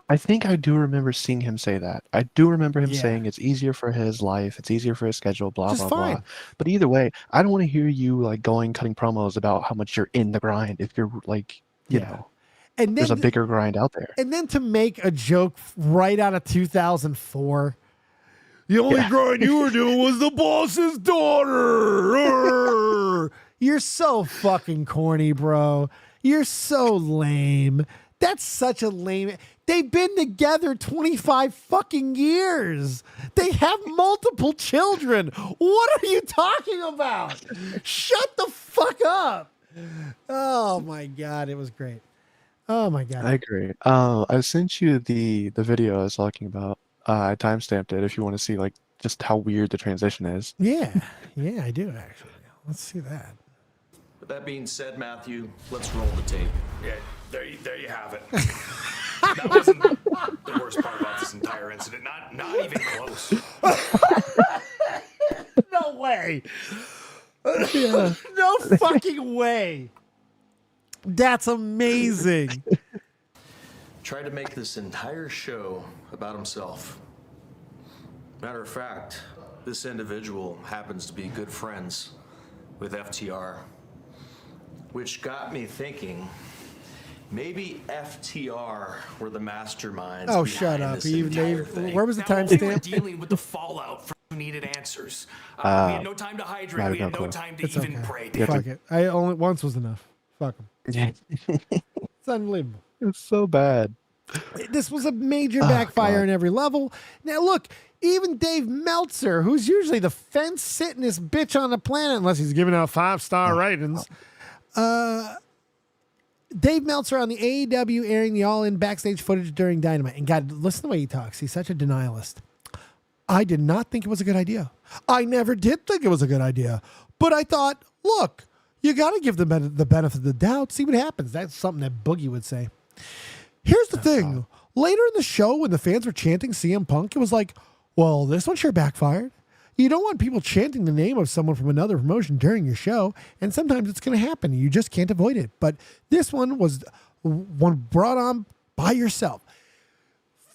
C: I think I do remember seeing him say that. I do remember him saying it's easier for his life, it's easier for his schedule, blah,
A: Just
C: blah,
A: fine.
C: blah. But either way, I don't want to hear you like cutting promos about how much you're in the grind if you're like, you know,
A: and then,
C: there's a bigger grind out there.
A: And then to make a joke right out of 2004. The only grind you were doing was the boss's daughter. You're so fucking corny, bro. You're so lame. That's such a lame. They've been together 25 fucking years. They have multiple children. What are you talking about? Shut the fuck up. Oh my God, it was great. Oh my God.
C: I agree. I sent you the video I was talking about. I timestamped it if you want to see like just how weird the transition is.
A: Yeah, I do actually. Let's see that.
H: With that being said, Matthew, let's roll the tape.
I: Yeah, there you have it. That wasn't the worst part about this entire incident. Not even close.
A: No way. No fucking way. That's amazing.
H: Tried to make this entire show about himself. Matter of fact, this individual happens to be good friends with FTR, which got me thinking maybe FTR were the masterminds.
A: Oh, shut up. Where was the timestamp?
I: Dealing with the fallout from who needed answers. We had no time to hydrate. We had no time to even pray.
A: Fuck it. I only once was enough. Fuck them. It's unbelievable.
C: It's so bad.
A: This was a major backfire on every level. Now look, even Dave Meltzer, who's usually the fence-sittingest bitch on the planet, unless he's giving out 5-star ratings. Dave Meltzer on the AEW airing the All-In backstage footage during Dynamite. And God, listen to the way he talks. He's such a denialist. I did not think it was a good idea. I never did think it was a good idea. But I thought, look, you got to give them the benefit of the doubt. See what happens. That's something that Boogie would say. Here's the thing. Later in the show, when the fans were chanting CM Punk, it was like, well, this one sure backfired. You don't want people chanting the name of someone from another promotion during your show, and sometimes it's going to happen. You just can't avoid it. But this one was one brought on by yourself.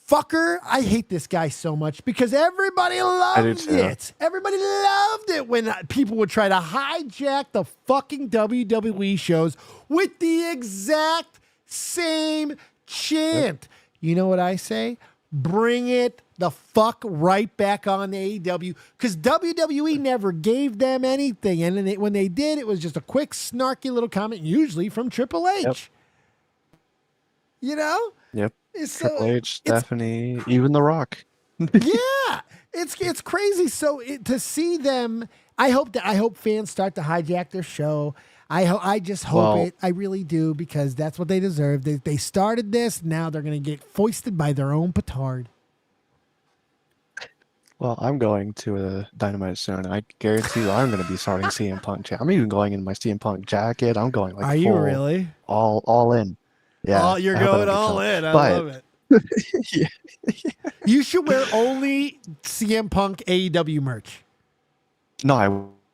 A: Fucker, I hate this guy so much because everybody loved it. Everybody loved it when people would try to hijack the fucking WWE shows with the exact same chant. You know what I say? Bring it the fuck right back on the AEW, because WWE never gave them anything. And then when they did, it was just a quick, snarky little comment, usually from Triple H.
C: Yep.
A: You know?
C: Yep.
A: So,
C: Triple H, Stephanie, even The Rock.
A: Yeah, it's crazy. So to see them, I hope fans start to hijack their show. I just hope it. I really do, because that's what they deserve. They started this. Now they're going to get foisted by their own petard.
C: Well, I'm going to a Dynamite soon. I guarantee you I'm going to be starting CM Punk. I'm even going in my CM Punk jacket. I'm going like
A: Are you really?
C: All in. Yeah.
A: You're going all in. I love it.
C: Yeah.
A: You should wear only CM Punk AEW merch.
C: No, I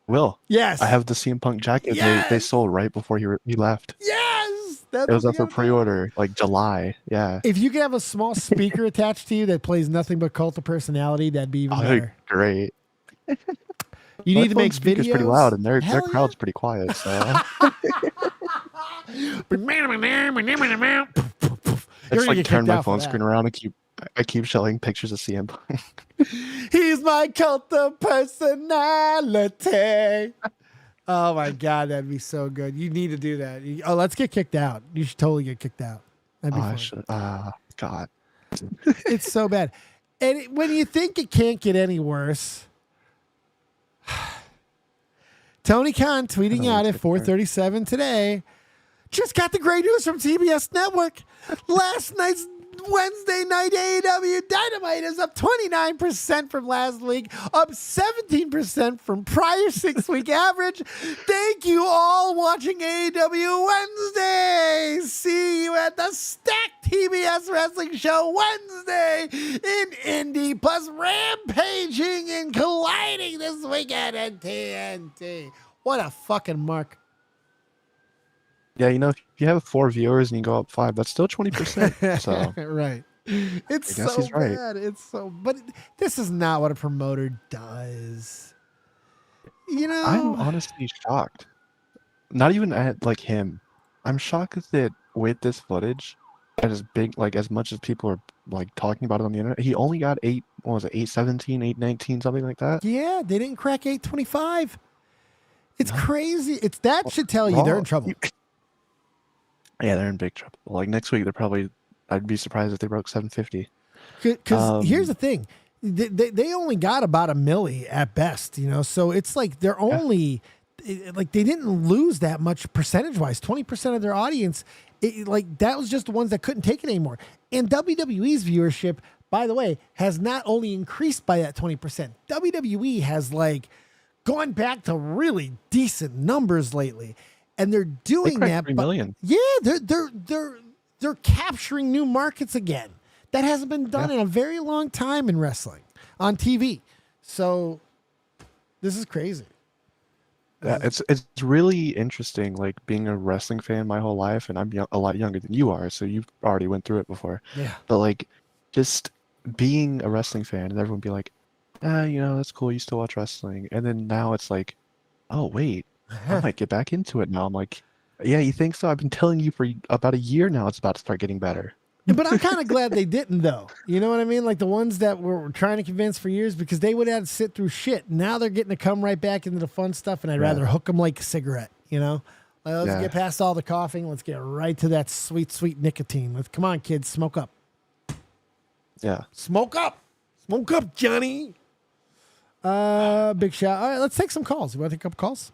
C: will.
A: Yes.
C: I have the CM Punk jacket.
A: Yes.
C: They sold right before he left.
A: Yes.
C: It was up for pre-order like July. Yeah.
A: If you could have a small speaker attached to you that plays nothing but Cult of Personality, that'd be even better.
C: Great.
A: You need to make videos.
C: Pretty loud, and their
A: Hell
C: crowd's pretty quiet. So it's like turn my phone screen around and I keep showing pictures of CM Punk.
A: He's my cult of personality. Oh my God, that'd be so good. You need to do that. Let's get kicked out. You should totally get kicked out. That'd be fun.
C: God.
A: It's so bad. And when you think it can't get any worse, Tony Khan tweeting out at 4:37 today, just got the great news from TBS Network. Last night's Wednesday night AEW Dynamite is up 29% from last week, up 17% from prior 6-week average. Thank you all watching AEW Wednesday. See you at the Stacked TBS Wrestling Show Wednesday in Indy, plus rampaging and colliding this weekend at TNT. What a fucking mark.
C: Yeah, you know, if you have 4 viewers and you go up 5, that's still 20%. So
A: right. It's
C: I guess
A: so
C: he's right.
A: bad. It's so, but this is not what a promoter does. You know,
C: I'm honestly shocked. Not even at like him. I'm shocked that with this footage, and as big, like as much as people are like talking about it on the internet, he only got 8. What was it? 817, 819, something like that.
A: Yeah, they didn't crack 825. It's crazy. It's that should tell you they're in trouble.
C: Yeah, they're in big trouble. Like next week, they're probably. I'd be surprised if they broke 750.
A: Because here's the thing, they only got about a milli at best, you know. So it's like they're only like they didn't lose that much percentage wise. 20% of their audience, like that was just the ones that couldn't take it anymore. And WWE's viewership, by the way, has not only increased by that 20%. WWE has like gone back to really decent numbers lately. And they're doing that.
C: 3 million.
A: Yeah, they're capturing new markets again. That hasn't been done in a very long time in wrestling on TV. So this is crazy.
C: Yeah, it's really interesting. Like being a wrestling fan my whole life, and I'm a lot younger than you are, so you've already went through it before.
A: Yeah.
C: But like, just being a wrestling fan and everyone be like, you know, that's cool. You still watch wrestling, and then now it's like, oh wait. I might get back into it now. I'm like, yeah, you think so? I've been telling you for about a year now it's about to start getting better.
A: But I'm kind of glad they didn't, though. You know what I mean? Like the ones that were trying to convince for years, because they would have to sit through shit. Now they're getting to come right back into the fun stuff, and I'd rather hook them like a cigarette, you know? Like, let's get past all the coughing. Let's get right to that sweet, sweet nicotine. Come on, kids, smoke up.
C: Yeah.
A: Smoke up. Smoke up, Johnny. Big shout. All right, let's take some calls. You want to take a couple calls?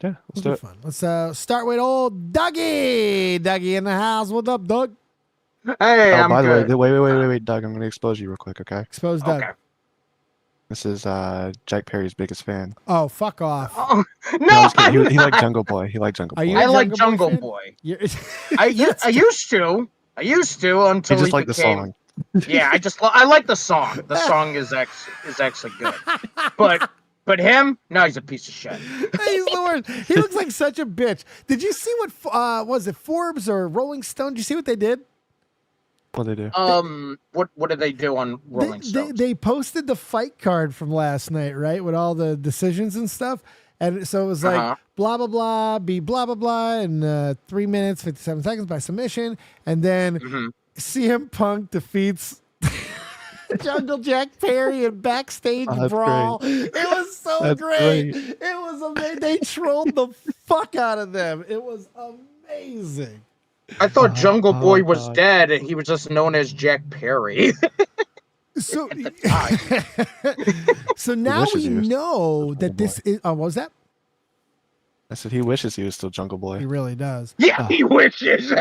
C: Yeah, let's do it.
A: Fun. Let's start with old Dougie. Dougie in the house. What's up, Doug?
J: Hey, I'm
C: by
J: good.
C: the way, wait, Doug. I'm going to expose you real quick, okay?
A: Expose Doug.
J: Okay.
C: This is Jack Perry's biggest fan.
A: Oh, fuck off.
J: Oh,
C: No,
J: no,
C: I'm just kidding. He liked Jungle Boy. He liked Jungle
A: Are
C: Boy.
A: you
J: I
A: a
J: like
A: Jungle
J: Jungle
A: Boy
J: Boy.
A: fan?
J: I used to until
C: He just
J: he
C: liked the
J: became.
C: song.
J: Yeah, I like the song. The song is actually good. But him, no, he's a piece of shit.
A: He's the worst. He looks like such a bitch. Did you see what was it, Forbes or Rolling Stone? Did you see what they did?
C: What they do?
J: What did they do on Rolling Stone?
A: They posted the fight card from last night, right, with all the decisions and stuff. And so it was like blah blah blah, be blah blah blah in 3 minutes 57 seconds by submission, and then CM Punk defeats Jungle Jack Perry in backstage brawl.
C: Great.
A: It was so
C: That's
A: great.
C: great.
A: It was amazing. They trolled the fuck out of them. It was amazing.
J: I thought Jungle Boy was dead, and he was just known as Jack Perry.
A: So, so now we know that this is. What was that?
C: I said he wishes he was still Jungle Boy.
A: He really does.
J: Yeah, he wishes.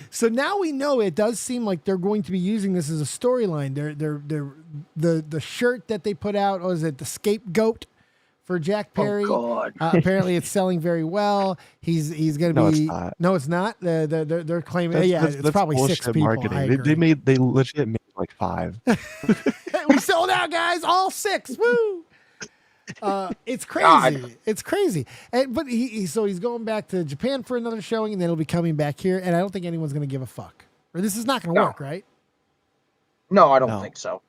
A: So now we know it does seem like they're going to be using this as a storyline. The shirt that they put out, was it the scapegoat for Jack Perry?
J: Oh God!
A: Apparently, it's selling very well. He's going to
C: No,
A: be.
C: it's not.
A: No, it's not. They're claiming.
C: That's
A: It's probably 6
C: bullshit
A: people.
C: marketing.
A: I agree.
C: They legit made like 5.
A: We sold out, guys. All 6. Woo! It's crazy.
J: God.
A: It's crazy. But he's going back to Japan for another showing, and then he'll be coming back here. And I don't think anyone's going to give a fuck. Or this is not going to work, right?
J: No, I don't think so.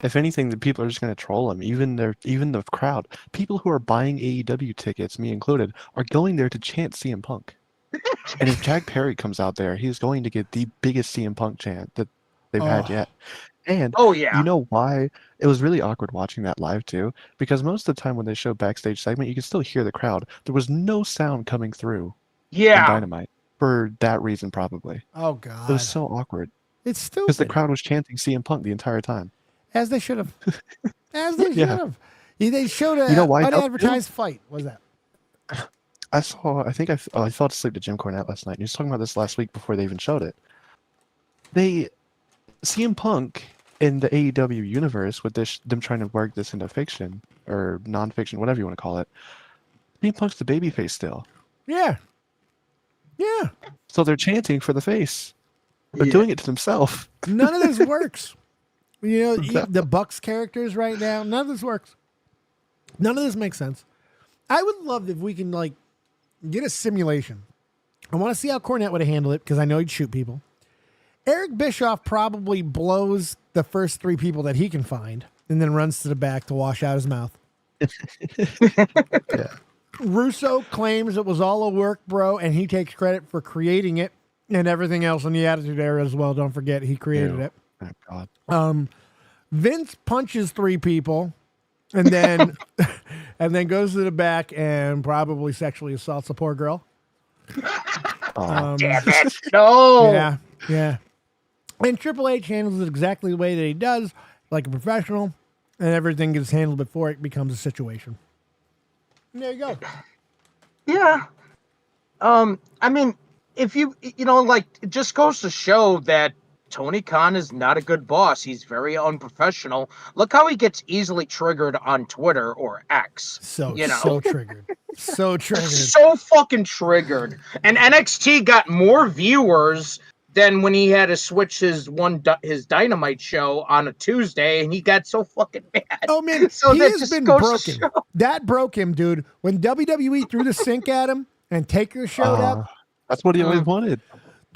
C: If anything, the people are just going to troll him. Even the crowd, people who are buying AEW tickets, me included, are going there to chant CM Punk. And if Jack Perry comes out there, he's going to get the biggest CM Punk chant that they've had yet. And you know why? It was really awkward watching that live too, because most of the time when they show backstage segment, you can still hear the crowd. There was no sound coming through.
J: Yeah.
C: On Dynamite for that reason, probably.
A: Oh God.
C: It was so awkward.
A: It's stupid.
C: Because the crowd was chanting CM Punk the entire time.
A: As they should have. As they should have. They showed an
C: You know why,
A: unadvertised fight. What was that?
C: I fell asleep to Jim Cornette last night. He was talking about this last week before they even showed it. CM Punk in the AEW universe with them trying to work this into fiction or non-fiction, whatever you want to call it. CM Punk's the babyface still.
A: Yeah. Yeah.
C: So they're chanting for the face. They're doing it to themselves.
A: None of this works. You know, the Bucks characters right now, none of this works. None of this makes sense. I would love if we can like get a simulation. I want to see how Cornette would have handled it because I know he'd shoot people. Eric Bischoff probably blows the first 3 people that he can find and then runs to the back to wash out his mouth.
C: Yeah.
A: Russo claims it was all a work, bro, and he takes credit for creating it and everything else in the Attitude Era as well. Don't forget, he created it.
C: Oh, God.
A: Vince punches 3 people and then and then goes to the back and probably sexually assaults a poor girl.
J: Damn it. No.
A: Yeah, yeah. And Triple H handles it exactly the way that he does, like a professional, and everything gets handled before it becomes a situation. And there you go.
J: Yeah. I mean, if you know, like, it just goes to show that Tony Khan is not a good boss. He's very unprofessional. Look how he gets easily triggered on Twitter or X.
A: So triggered. So triggered.
J: So fucking triggered. And NXT got more viewers than when he had to switch his Dynamite show on a Tuesday, and he got so fucking mad.
A: Oh man,
J: so
A: he
J: that
A: has
J: just
A: been
J: goes to
A: broken.
J: show.
A: That broke him, dude. When WWE threw the sink at him and Taker showed up.
C: That's what he always wanted.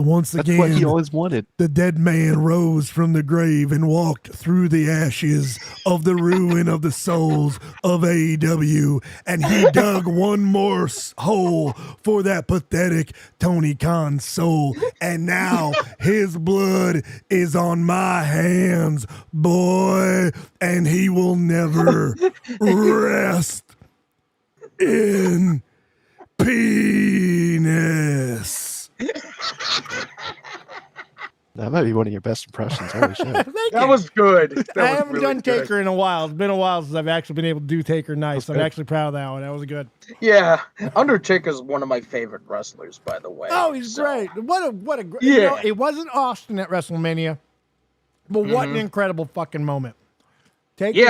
A: Once
C: That's
A: again,
C: what he always wanted.
A: the dead man rose from the grave and walked through the ashes of the ruin of the souls of AEW, and he dug one more hole for that pathetic Tony Khan soul, and now his blood is on my hands, boy, and he will never rest in penis.
C: That might be one of your best impressions. Holy shit.
J: That was good.
A: I haven't done Taker in a while. It's been a while since I've actually been able to do Taker nice. I'm actually proud of that one. That was good.
J: Yeah, Undertaker's one of my favorite wrestlers, by the way.
A: Oh, he's great. What a great. You know, it wasn't Austin at WrestleMania, but what an incredible fucking moment. Taker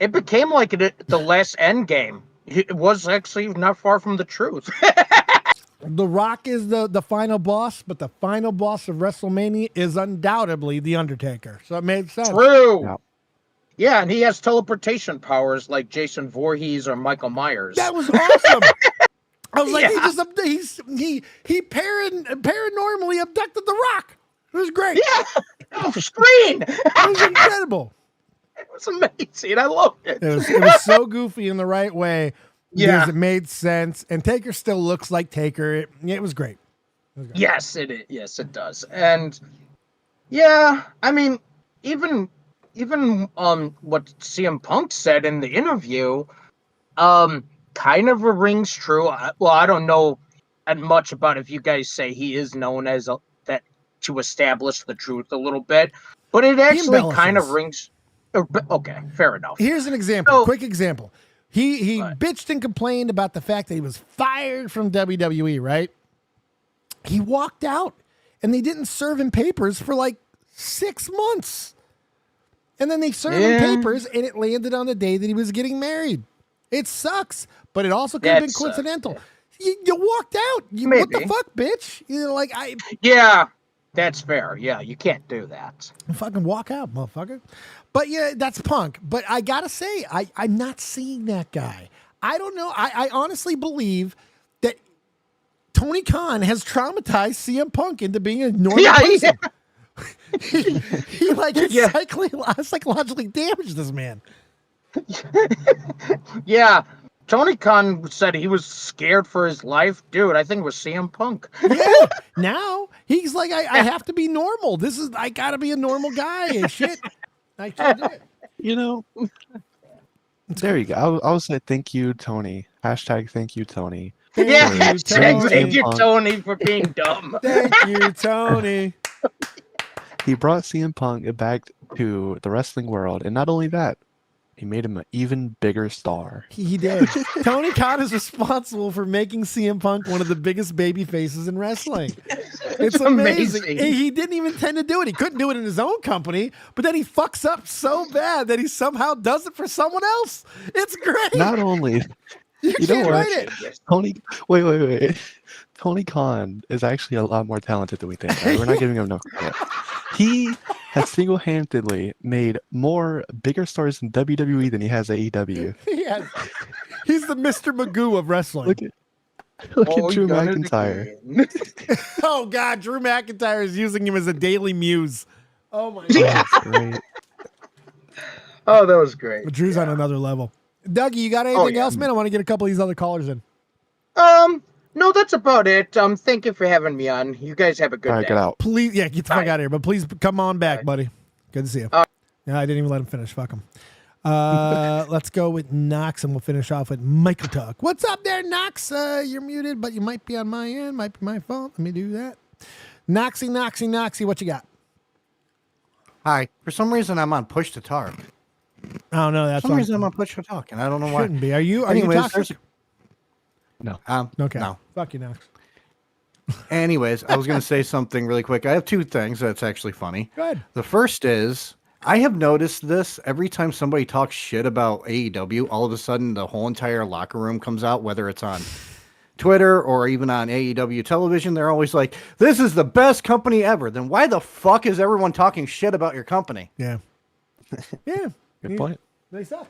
J: it became like the last end game. It was actually not far from the truth.
A: The Rock is the final boss, but the final boss of WrestleMania is undoubtedly The Undertaker. So it made sense.
J: True. Yeah, and he has teleportation powers like Jason Voorhees or Michael Myers.
A: That was awesome. I was like, he paranormally abducted The Rock. It was great.
J: Yeah, off screen.
A: It was incredible.
J: It was amazing. I loved it.
A: It was so goofy in the right way.
J: Yeah,
A: because it made sense, and Taker still looks like Taker. It was great.
J: Yes, it is. Yes, it does. And yeah, I mean, even what CM Punk said in the interview, kind of rings true. Well, I don't know much about if you guys say he is known as that to establish the truth a little bit, but it actually kind of rings. Okay, fair enough.
A: Here's an example. Quick example. He bitched and complained about the fact that he was fired from WWE, right? He walked out and they didn't serve him papers for like 6 months. And then they served him papers and it landed on the day that he was getting married. It sucks, but it also could have been coincidental. You walked out. What the fuck, bitch?
J: Yeah, that's fair. Yeah, you can't do that.
A: Fucking walk out, motherfucker. But yeah, that's Punk. But I gotta say, I'm not seeing that guy. I don't know. I honestly believe that Tony Khan has traumatized CM Punk into being a normal person. He psychologically damaged this man.
J: Yeah. Tony Khan said he was scared for his life. Dude, I think it was CM Punk.
A: Yeah. Now he's like, I have to be normal. I gotta be a normal guy and shit. I can't do it.
C: You know, there you go. I would say thank you, Tony. Hashtag thank you, Tony.
J: Thank you, Tony, for being dumb.
A: Thank you, Tony.
C: He brought CM Punk back to the wrestling world, and not only that, he made him an even bigger star.
A: He did. Tony Khan is responsible for making CM Punk one of the biggest baby faces in wrestling. It's amazing. He didn't even intend to do it. He couldn't do it in his own company, but then he fucks up so bad that he somehow does it for someone else. It's great.
C: Not only
A: you can't write it.
C: Tony, wait. Tony Khan is actually a lot more talented than we think. Right? We're not giving him enough credit. He has single-handedly made more bigger stars in WWE than he has AEW.
A: He's the Mr. Magoo of wrestling.
C: Look at Drew McIntyre.
A: Oh God, Drew McIntyre is using him as a daily muse. Oh my God.
J: Yeah.
C: Great.
J: Oh, that was great.
A: But Drew's on another level. Dougie, you got anything else, man? I want to get a couple of these other callers in.
J: No, that's about it. Thank you for having me on. You guys have a good day.
C: Get out.
A: Please, get the fuck out of here. But please come on back, buddy. Good to see you. Yeah, I didn't even let him finish. Fuck him. Let's go with Knox, and we'll finish off with Michael Talk. What's up there, Knox? You're muted, but you might be on my end. Might be my fault. Let me do that. Noxy, what you got?
K: Hi. For some reason, I'm on push to talk.
A: Oh no, that's
K: for some reason I'm on push to talk, and I don't know why.
A: Shouldn't be. Are you toxic?
C: No.
A: Okay.
K: No.
A: Fuck you, Knox.
K: Anyways, I was going to say something really quick. I have two things that's actually funny.
A: Good.
K: The first is I have noticed this every time somebody talks shit about AEW, all of a sudden the whole entire locker room comes out, whether it's on Twitter or even on AEW television. They're always like, this is the best company ever. Then why the fuck is everyone talking shit about your company?
A: Yeah. Yeah.
C: Good point.
A: Nice up.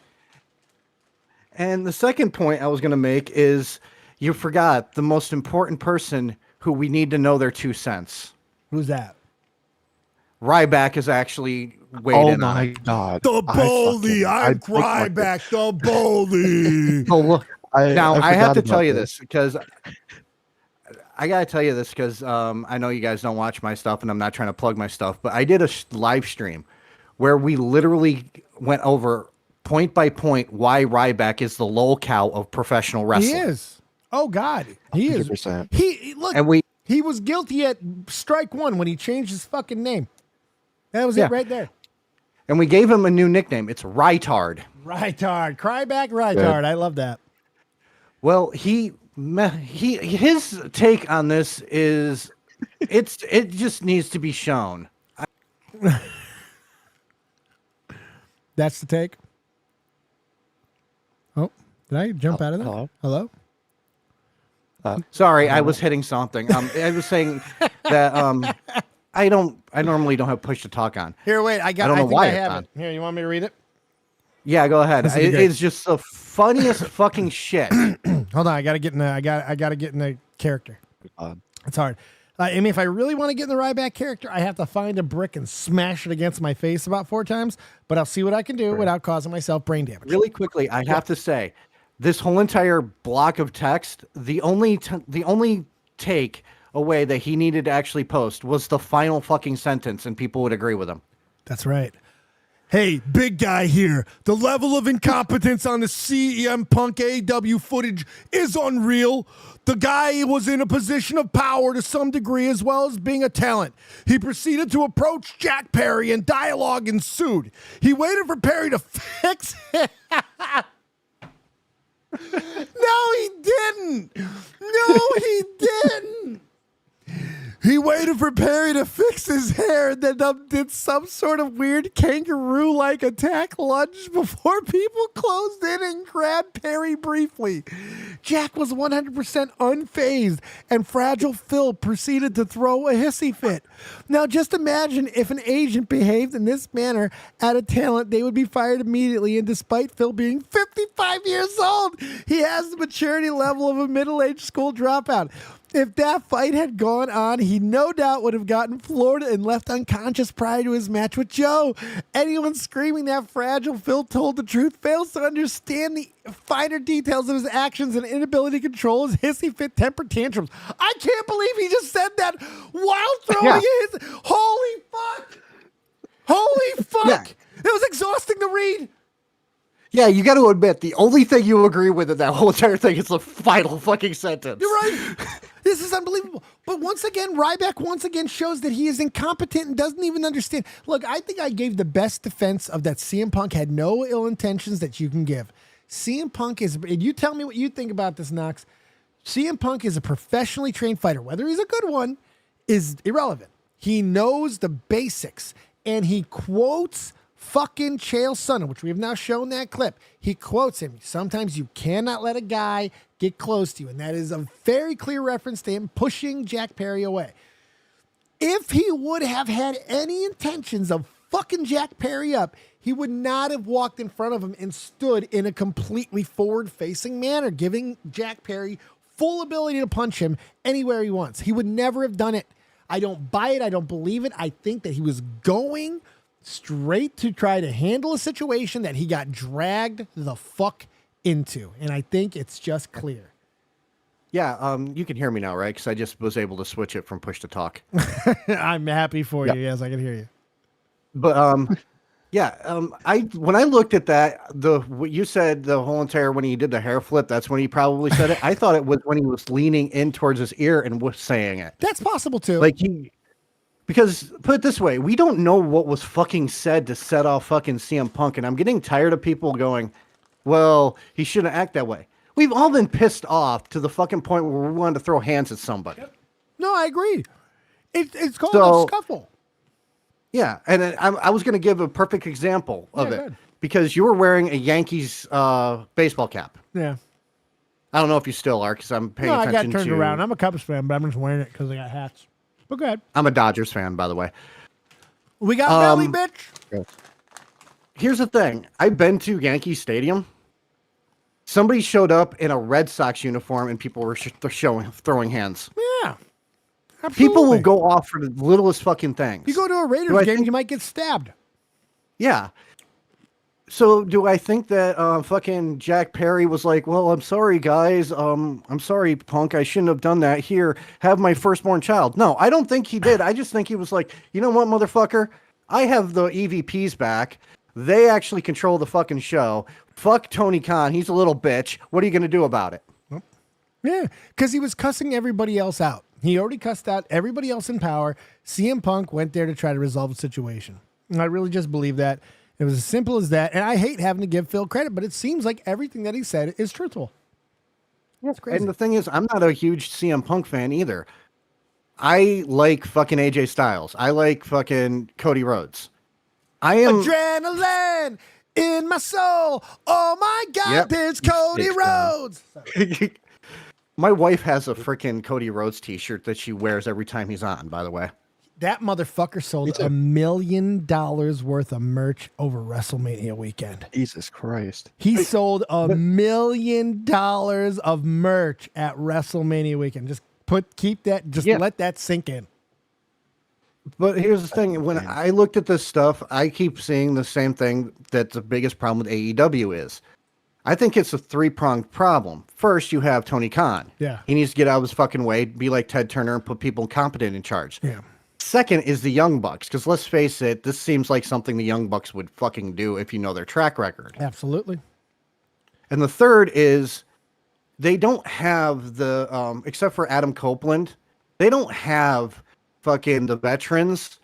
K: And the second point I was going to make is you forgot the most important person who we need to know their 2 cents.
A: Who's that?
K: Ryback is actually weighed in on.
C: Oh my God.
A: The Baldy. I'm Ryback. The Baldy.
K: Oh, look. I have to tell you
C: this
K: because I got to tell you this because I know you guys don't watch my stuff and I'm not trying to plug my stuff, but I did a live stream where we literally went over point by point why Ryback is the lolcow of professional wrestling.
A: He is. Oh God, he is.
C: 100%.
A: He look.
K: And
A: he was guilty at strike one when he changed his fucking name. That was it right there.
K: And we gave him a new nickname. It's Rytard.
A: Rytard. Cryback Rytard.
C: Good.
A: I love that.
K: Well, his take on this is it just needs to be shown.
A: That's the take. Oh, did I jump out of that? Hello?
K: Sorry, I was hitting something. I was saying that I normally don't have push to talk on.
A: Here, wait. I don't know why I have it. Here, you want me to read it?
K: Yeah, go ahead. It's just the funniest fucking shit.
A: Hold on, I gotta get in the character. It's hard. I mean, if I really want to get in the Ryback character, I have to find a brick and smash it against my face about 4 times. But I'll see what I can do without causing myself brain damage.
K: Really quickly, I have to say, this whole entire block of text, the only take away that he needed to actually post was the final fucking sentence, and people would agree with him.
A: That's right. Hey, big guy here. The level of incompetence on the CM Punk AEW footage is unreal. The guy was in a position of power to some degree as well as being a talent. He proceeded to approach Jack Perry and dialogue ensued. He waited for Perry to fix it. No, he didn't. No, he didn't. He waited for Perry to fix his hair and then did some sort of weird kangaroo-like attack lunge before people closed in and grabbed Perry briefly. Jack was 100% unfazed, and Fragile Phil proceeded to throw a hissy fit. Now, just imagine if an agent behaved in this manner at a talent, they would be fired immediately, and despite Phil being 55 years old, he has the maturity level of a middle-aged school dropout. If that fight had gone on, he no doubt would have gotten floored and left unconscious prior to his match with Joe. Anyone screaming that Fragile Phil told the truth fails to understand the finer details of his actions and inability to control his hissy fit temper tantrums. I can't believe he just said that while throwing his... Holy fuck! Holy fuck!
K: Yeah.
A: It was exhausting to read.
K: Yeah, you got to admit, the only thing you agree with in that whole entire thing is the final fucking sentence.
A: You're right. This is unbelievable. But once again, Ryback once again shows that he is incompetent and doesn't even understand. Look, I think I gave the best defense of that CM Punk had no ill intentions that you can give. CM Punk is, and you tell me what you think about this, Knox. CM Punk is a professionally trained fighter. Whether he's a good one is irrelevant. He knows the basics, and he quotes fucking Chael Sonnen, which we have now shown that clip. He quotes him. Sometimes you cannot let a guy get close to you, and that is a very clear reference to him pushing Jack Perry away. If he would have had any intentions of fucking Jack Perry up, he would not have walked in front of him and stood in a completely forward-facing manner, giving Jack Perry full ability to punch him anywhere he wants. He would never have done it. I don't buy it. I don't believe it. I think that he was going straight to try to handle a situation that he got dragged the fuck into. And I think it's just clear.
K: Yeah, you can hear me now, right? Because I just was able to switch it from push to talk.
A: I'm happy for you. Yes, I can hear you.
K: But when I looked at that, what you said the whole entire when he did the hair flip, that's when he probably said it. I thought it was when he was leaning in towards his ear and was saying it.
A: That's possible too.
K: Because put it this way, we don't know what was fucking said to set off fucking CM Punk, and I'm getting tired of people going, "Well, he shouldn't act that way." We've all been pissed off to the fucking point where we wanted to throw hands at somebody.
A: No, I agree. It's called a scuffle.
K: Yeah, and I was going to give a perfect example of it because you were wearing a Yankees baseball cap.
A: Yeah.
K: I don't know if you still are because I'm paying attention to...
A: I got turned around. I'm a Cubs fan, but I'm just wearing it because I got hats. But go ahead.
K: I'm a Dodgers fan, by the way.
A: We got belly, bitch.
K: Here's the thing. I've been to Yankee Stadium. Somebody showed up in a Red Sox uniform and people were throwing hands.
A: Yeah. Absolutely.
K: People will go off for the littlest fucking things.
A: You go to a Raiders game, you might get stabbed.
K: Yeah. So do I think that fucking Jack Perry was like, well, I'm sorry, guys. I'm sorry, Punk. I shouldn't have done that. Here, have my firstborn child. No, I don't think he did. I just think he was like, you know what, motherfucker? I have the EVPs back. They actually control the fucking show. Fuck Tony Khan. He's a little bitch. What are you going to do about it?
A: Yeah, because he was cussing everybody else out. He already cussed out everybody else in power. CM Punk went there to try to resolve the situation. And I really just believe that. It was as simple as that. And I hate having to give Phil credit, but it seems like everything that he said is truthful. That's crazy.
K: And the thing is, I'm not a huge CM Punk fan either. I like fucking AJ Styles. I like fucking Cody Rhodes. I am...
A: Adrenaline in my soul. Oh my God, there's Cody Rhodes.
K: My wife has a freaking Cody Rhodes t-shirt that she wears every time he's on, by the way.
A: That motherfucker sold $1 million worth of merch over WrestleMania weekend.
C: Jesus Christ.
A: He sold $1 million of merch at WrestleMania weekend. Just let that sink in.
K: But here's the thing. When I looked at this stuff, I keep seeing the same thing that the biggest problem with AEW is. I think it's a three-pronged problem. First, you have Tony Khan.
A: Yeah.
K: He needs to get out of his fucking way, be like Ted Turner, and put people competent in charge.
A: Yeah.
K: Second is the Young Bucks, because let's face it, this seems like something the Young Bucks would fucking do if you know their track record.
A: Absolutely.
K: And the third is they don't have the, except for Adam Copeland, they don't have fucking the veterans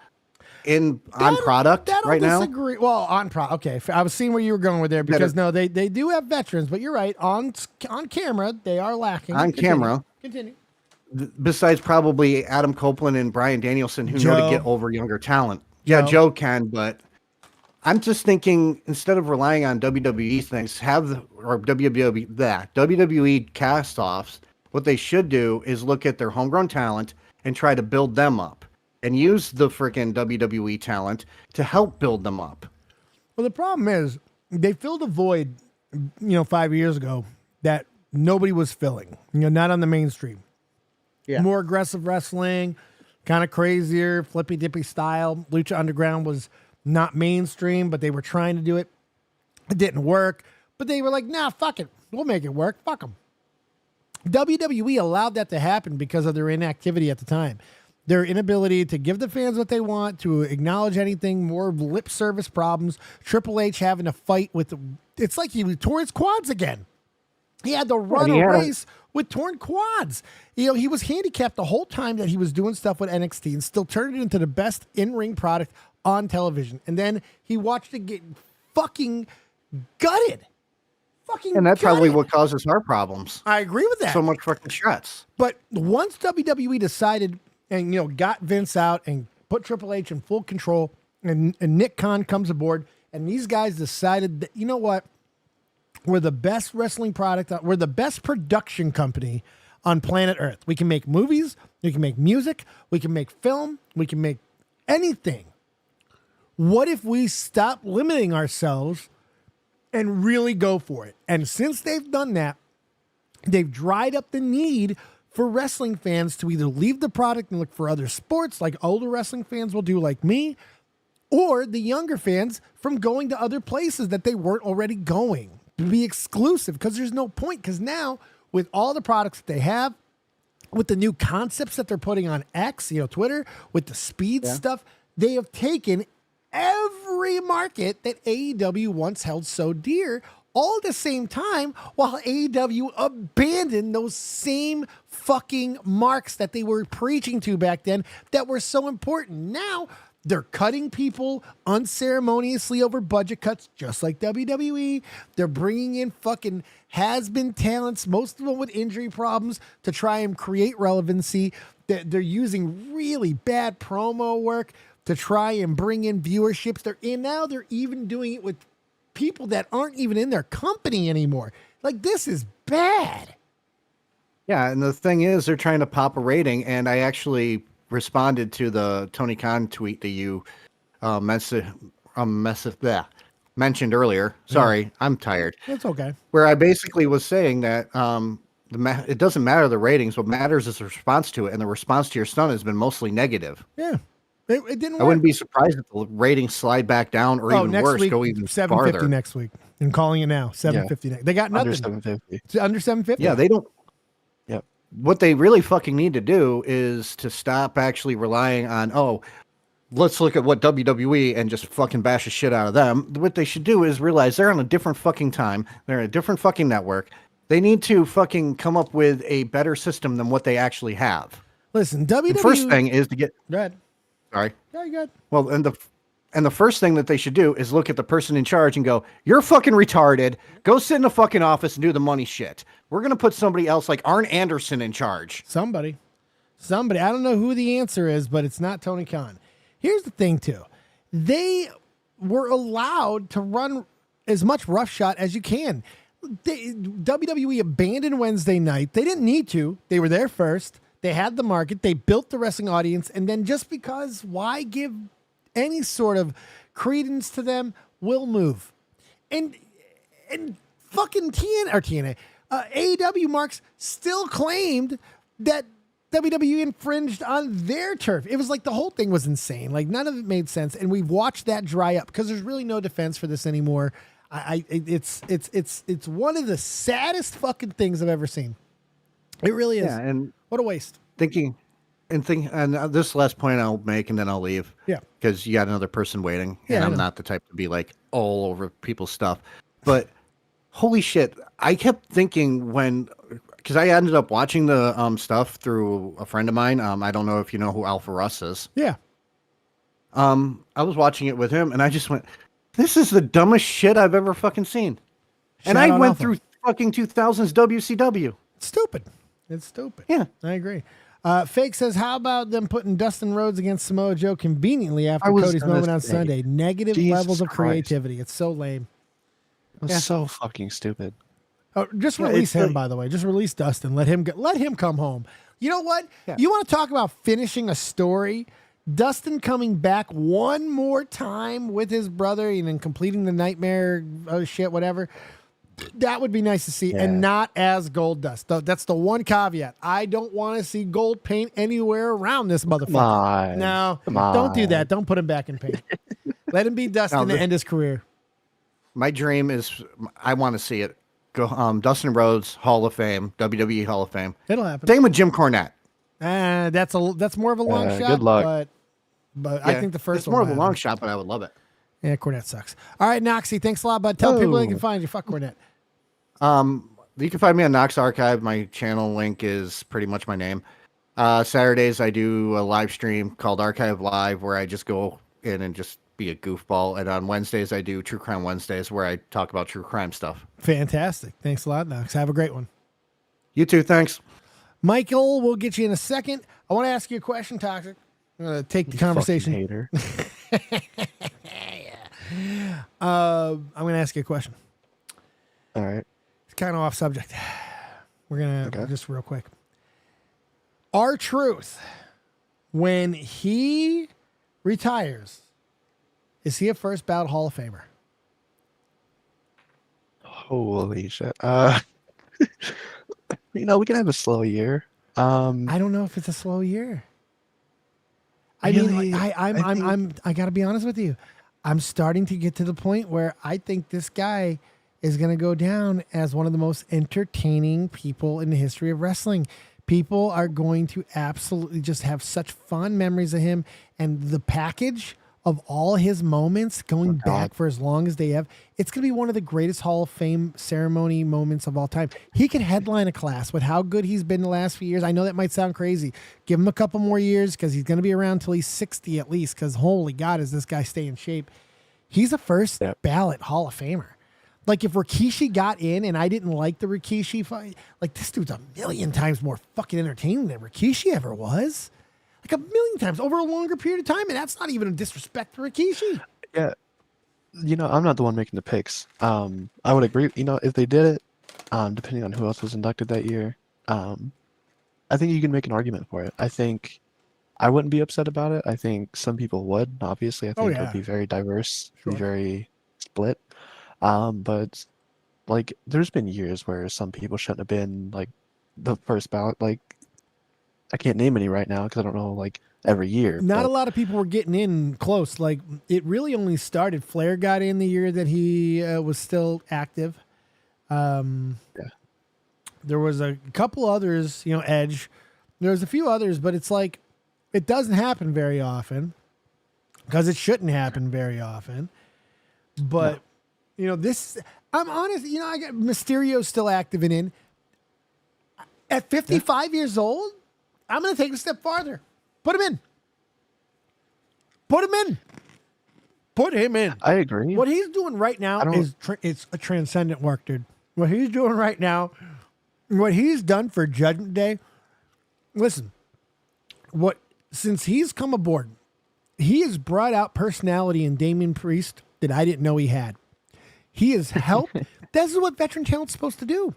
K: on product right now.
A: Well, on product. Okay, I was seeing where you were going with there because they do have veterans, but you're right. On camera, they are lacking.
K: Camera.
A: Continue.
K: Besides probably Adam Copeland and Bryan Danielson, who know to get over younger talent. Yeah, Joe can, but I'm just thinking instead of relying on WWE things, WWE cast-offs, what they should do is look at their homegrown talent and try to build them up. And use the freaking WWE talent to help build them up.
A: Well, the problem is they filled a void, 5 years ago that nobody was filling. Not on the mainstream. Yeah. More aggressive wrestling, kind of crazier, flippy dippy style. Lucha Underground was not mainstream, but they were trying to do it. It didn't work, but they were like, nah, fuck it. We'll make it work. Fuck them. WWE allowed that to happen because of their inactivity at the time. Their inability to give the fans what they want, to acknowledge anything, more lip service problems. Triple H having to fight with... It's like he tore his quads again. He had to run a race with torn quads. He was handicapped the whole time that he was doing stuff with NXT and still turned it into the best in-ring product on television. And then he watched it get fucking gutted.
K: And that's probably what causes our problems.
A: I agree with that.
K: So much fucking shots.
A: But once WWE decided... and got Vince out and put Triple H in full control, and Nick Khan comes aboard, and these guys decided that, you know what, we're the best wrestling product, we're the best production company on planet Earth. We can make movies, we can make music, we can make film, we can make anything. What if we stop limiting ourselves and really go for it? And since they've done that, they've dried up the need for wrestling fans to either leave the product and look for other sports like older wrestling fans will do, like me, or the younger fans from going to other places that they weren't already going to be exclusive, because there's no point. Because now with all the products that they have, with the new concepts that they're putting on X, Twitter, with the speed stuff, they have taken every market that AEW once held so dear, all at the same time, while AEW abandoned those same fucking marks that they were preaching to back then that were so important. Now they're cutting people unceremoniously over budget cuts, just like WWE. They're bringing in fucking has-been talents, most of them with injury problems, to try and create relevancy. They're using really bad promo work to try and bring in viewerships. Now they're even doing it with people that aren't even in their company anymore. Like, this is bad.
K: Yeah, and the thing is, they're trying to pop a rating, and I actually responded to the Tony Khan tweet that you mentioned earlier. Sorry, I'm tired.
A: It's okay.
K: Where I basically was saying that it doesn't matter the ratings. What matters is the response to it, and the response to your stunt has been mostly negative.
A: Yeah. It didn't work.
K: I wouldn't be surprised if the ratings slide back down, or even
A: next
K: worse,
A: week,
K: go even
A: 750
K: farther.
A: next week. I'm calling it now. 750. They got nothing.
C: Under 750.
A: It's under 750.
K: Yeah, they don't.
C: Yep.
K: What they really fucking need to do is to stop actually relying on, let's look at what WWE and just fucking bash the shit out of them. What they should do is realize they're on a different fucking time. They're in a different fucking network. They need to fucking come up with a better system than what they actually have.
A: Listen, WWE.
K: The first thing is to get.
A: Go ahead.
K: Sorry.
A: Yeah, you good.
K: Well, and the first thing that they should do is look at the person in charge and go, "You're fucking retarded. Go sit in the fucking office and do the money shit. We're gonna put somebody else like Arn Anderson in charge."
A: Somebody. I don't know who the answer is, but it's not Tony Khan. Here's the thing, too. They were allowed to run as much roughshod as you can. WWE abandoned Wednesday night. They didn't need to. They were there first. They had the market. They built the wrestling audience. And then just because, why give any sort of credence to them? We'll move. And fucking TNA, AEW marks still claimed that WWE infringed on their turf. It was like the whole thing was insane. Like, none of it made sense. And we've watched that dry up because there's really no defense for this anymore. It's one of the saddest fucking things I've ever seen. It really is.
K: Yeah, and
A: what a waste.
K: And this last point I'll make, and then I'll leave.
A: Yeah.
K: Because you got another person waiting,
A: Yeah,
K: and
A: I
K: I'm
A: know.
K: not the type to be like all over people's stuff. But holy shit, I kept thinking because I ended up watching the stuff through a friend of mine. I don't know if you know who Alpha Russ is.
A: Yeah.
K: I was watching it with him, and I just went, "This is the dumbest shit I've ever fucking seen." And
A: Shout
K: I
A: out
K: went
A: Alpha.
K: through fucking 2000s WCW.
A: It's stupid. It's stupid.
K: Yeah.
A: I agree. Fake says, how about them putting Dustin Rhodes against Samoa Joe conveniently after
C: I was
A: Cody's
C: gonna
A: moment on
C: say,
A: Sunday? Negative
C: Jesus
A: levels of
C: Christ.
A: creativity. It's so lame.
C: That's so fucking stupid.
A: Oh, just
C: Yeah,
A: release
C: it's
A: him, by the way. Just release Dustin. Let him come home. You know what?
K: Yeah.
A: You want to talk about finishing a story? Dustin coming back one more time with his brother and then completing the nightmare, shit, whatever. That would be nice to see, and not as Gold Dust. That's the one caveat. I don't want to see gold paint anywhere around this motherfucker. No, don't do that. Don't put him back in paint. Let him be Dustin to end his career.
K: My dream is, I want to see it. Go, Dustin Rhodes, Hall of Fame, WWE Hall of Fame.
A: It'll happen.
K: Same with Jim Cornette.
A: That's more of a long shot.
C: Good luck.
A: But
K: Yeah,
A: I think the first
K: it's more
A: one
K: of a
A: will
K: long
A: happen.
K: shot, but I would love it.
A: Yeah, Cornette sucks. All right, Noxie, thanks a lot, bud. Tell people they can find you. Fuck Cornette.
K: You can find me on Nox Archive. My channel link is pretty much my name. Saturdays, I do a live stream called Archive Live where I just go in and just be a goofball. And on Wednesdays, I do True Crime Wednesdays where I talk about true crime stuff.
A: Fantastic. Thanks a lot, Nox. Have a great one.
K: You too. Thanks.
A: Michael, we'll get you in a second. I want to ask you a question, Toxic. I'm going to take the
C: You
A: conversation.
C: fucking hater.
A: I'm going to ask you a question.
C: All right.
A: It's kind of off subject. We're going to,
C: Okay.
A: just real quick. R-Truth, when he retires, is he a first ballot Hall of Famer?
C: Holy shit. We can have a slow year.
A: I don't know if it's a slow year. I
C: Really?
A: mean, I got to be honest with you. I'm starting to get to the point where I think this guy is going to go down as one of the most entertaining people in the history of wrestling. People are going to absolutely just have such fond memories of him, and the package of all his moments going back for as long as they have, it's going to be one of the greatest Hall of Fame ceremony moments of all time. He could headline a class with how good he's been the last few years. I know that might sound crazy. Give him a couple more years because he's going to be around till he's 60 at least, because holy God, does this guy stay in shape. He's a first ballot Hall of Famer. Like if Rikishi got in and I didn't like the Rikishi fight, like this dude's a million times more fucking entertaining than Rikishi ever was. Like a million times over a longer period of time. And that's not even a disrespect to Rikishi.
C: Yeah. I'm not the one making the picks. I would agree. If they did it, depending on who else was inducted that year, I think you can make an argument for it. I think I wouldn't be upset about it. I think some people would. Obviously, I think it would be very diverse, be very split. But like, there's been years where some people shouldn't have been like the first ballot. Like, I can't name any right now because I don't know like every year.
A: Not a lot of people were getting in close. Like it really only started. Flair got in the year that he was still active. There was a couple others, Edge. There was a few others, but it's like it doesn't happen very often because it shouldn't happen very often. But this. I'm honest. I got Mysterio still active and in. At 55 years old, I'm going to take it a step farther. Put him in. Put him in. Put him in.
C: I agree.
A: What he's doing right now is it's a transcendent work, dude. What he's doing right now, what he's done for Judgment Day. Listen, since he's come aboard, he has brought out personality in Damian Priest that I didn't know he had. He has helped. This is what veteran talent's supposed to do.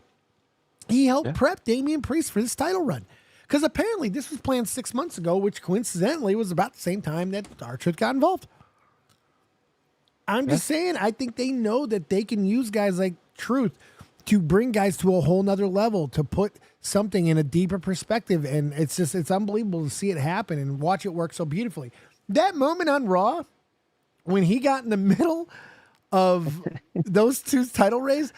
A: He helped prep Damian Priest for this title run. Because apparently this was planned 6 months ago, which coincidentally was about the same time that R-Truth got involved. I'm just saying, I think they know that they can use guys like Truth to bring guys to a whole nother level, to put something in a deeper perspective. And it's unbelievable to see it happen and watch it work so beautifully. That moment on Raw, when he got in the middle of those two title reigns,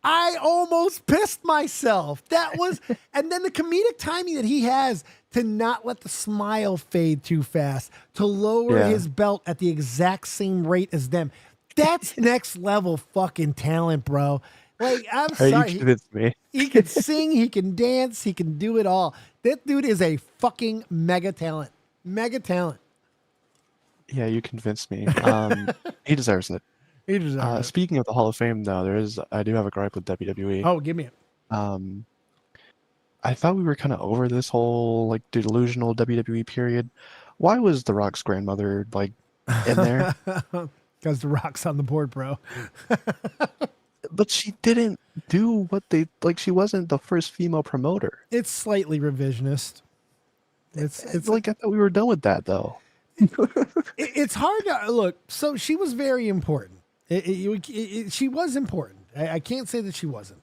A: I almost pissed myself. And then the comedic timing that he has to not let the smile fade too fast, to lower his belt at the exact same rate as them. That's next level fucking talent, bro. Like, I'm sorry.
C: You convinced me.
A: He can sing, he can dance, he can do it all. That dude is a fucking mega talent. Mega talent.
C: Yeah, you convinced me. He deserves it.
A: He deserves it.
C: Speaking of the Hall of Fame, though, I do have a gripe with WWE.
A: Oh, give me it.
C: I thought we were kind of over this whole like delusional WWE period. Why was The Rock's grandmother like in there?
A: Because The Rock's on the board, bro.
C: But she didn't do what they like. She wasn't the first female promoter.
A: It's slightly revisionist. It's
C: like I thought we were done with that, though.
A: It's hard to look. So she was very important. She was important. I can't say that she wasn't.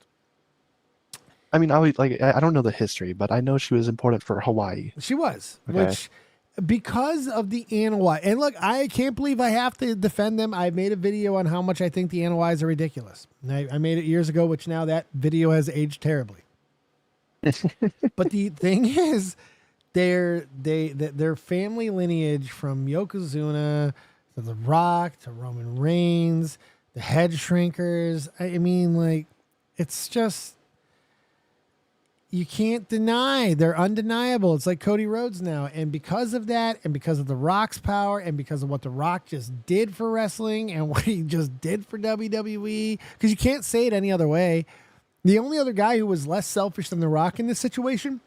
C: I mean, I don't know the history, but I know she was important for Hawaii.
A: She was,
C: Okay.
A: which because of the Anoy. And look, I can't believe I have to defend them. I made a video on how much I think the Anoys are ridiculous. I made it years ago, which now that video has aged terribly. But the thing is, their family lineage from Yokozuna to The Rock to Roman Reigns, the Head Shrinkers. I mean, like, it's just, you can't deny. They're undeniable. It's like Cody Rhodes now. And because of that, and because of The Rock's power, and because of what The Rock just did for wrestling and what he just did for WWE, because you can't say it any other way. The only other guy who was less selfish than The Rock in this situation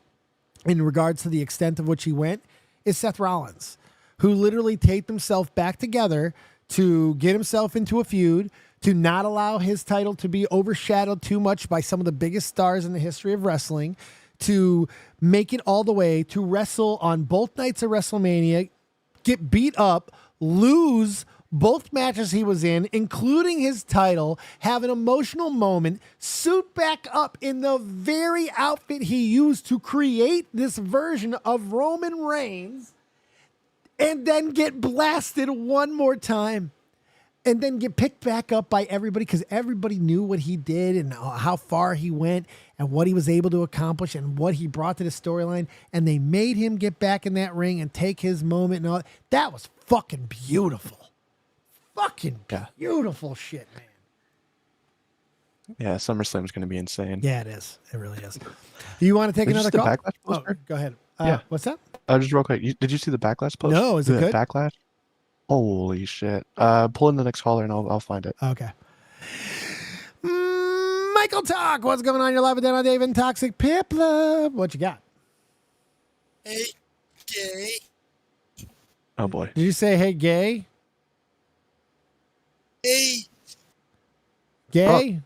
A: in regards to the extent of which he went is Seth Rollins, who literally taped himself back together to get himself into a feud, to not allow his title to be overshadowed too much by some of the biggest stars in the history of wrestling, to make it all the way to wrestle on both nights of WrestleMania, get beat up, lose both matches he was in, including his title, have an emotional moment, suit back up in the very outfit he used to create this version of Roman Reigns, and then get blasted one more time, and then get picked back up by everybody because everybody knew what he did and how far he went and what he was able to accomplish and what he brought to the storyline, and they made him get back in that ring and take his moment and all that. That was fucking beautiful. Fucking beautiful shit, man.
C: Yeah, SummerSlam's going to be insane.
A: Yeah, it is. It really is. Do you want to take
C: Did you
A: another
C: see the
A: call?
C: Backlash
A: Oh,
C: poster?
A: go ahead.
C: Yeah.
A: What's that?
C: Just real quick. Did you see the Backlash post?
A: No, is it good?
C: Backlash? Holy shit. Pull in the next caller and I'll find it.
A: Okay. Michael Talk, what's going on? You're live with Dave and Toxic Pipla. What you got?
L: Hey, gay.
C: Oh boy.
A: Did you say hey gay?
L: Hey.
A: Gay?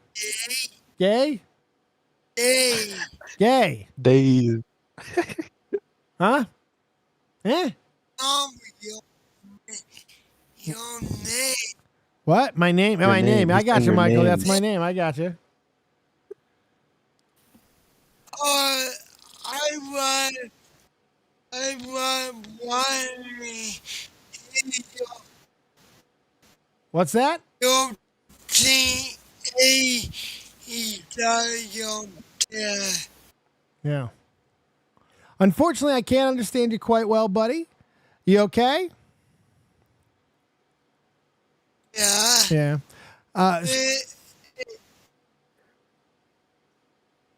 A: Gay?
L: Hey.
A: Gay?
C: Dave.
A: Huh? Eh?
L: Your name.
A: What? My name?
C: Your
A: My name.
C: name.
A: I got you,
C: Your
A: Michael.
C: name.
A: That's my name. I got you.
L: I want
A: What's that?
L: your team.
A: Yeah. Unfortunately, I can't understand you quite well, buddy. You okay?
L: Yeah.
A: Yeah.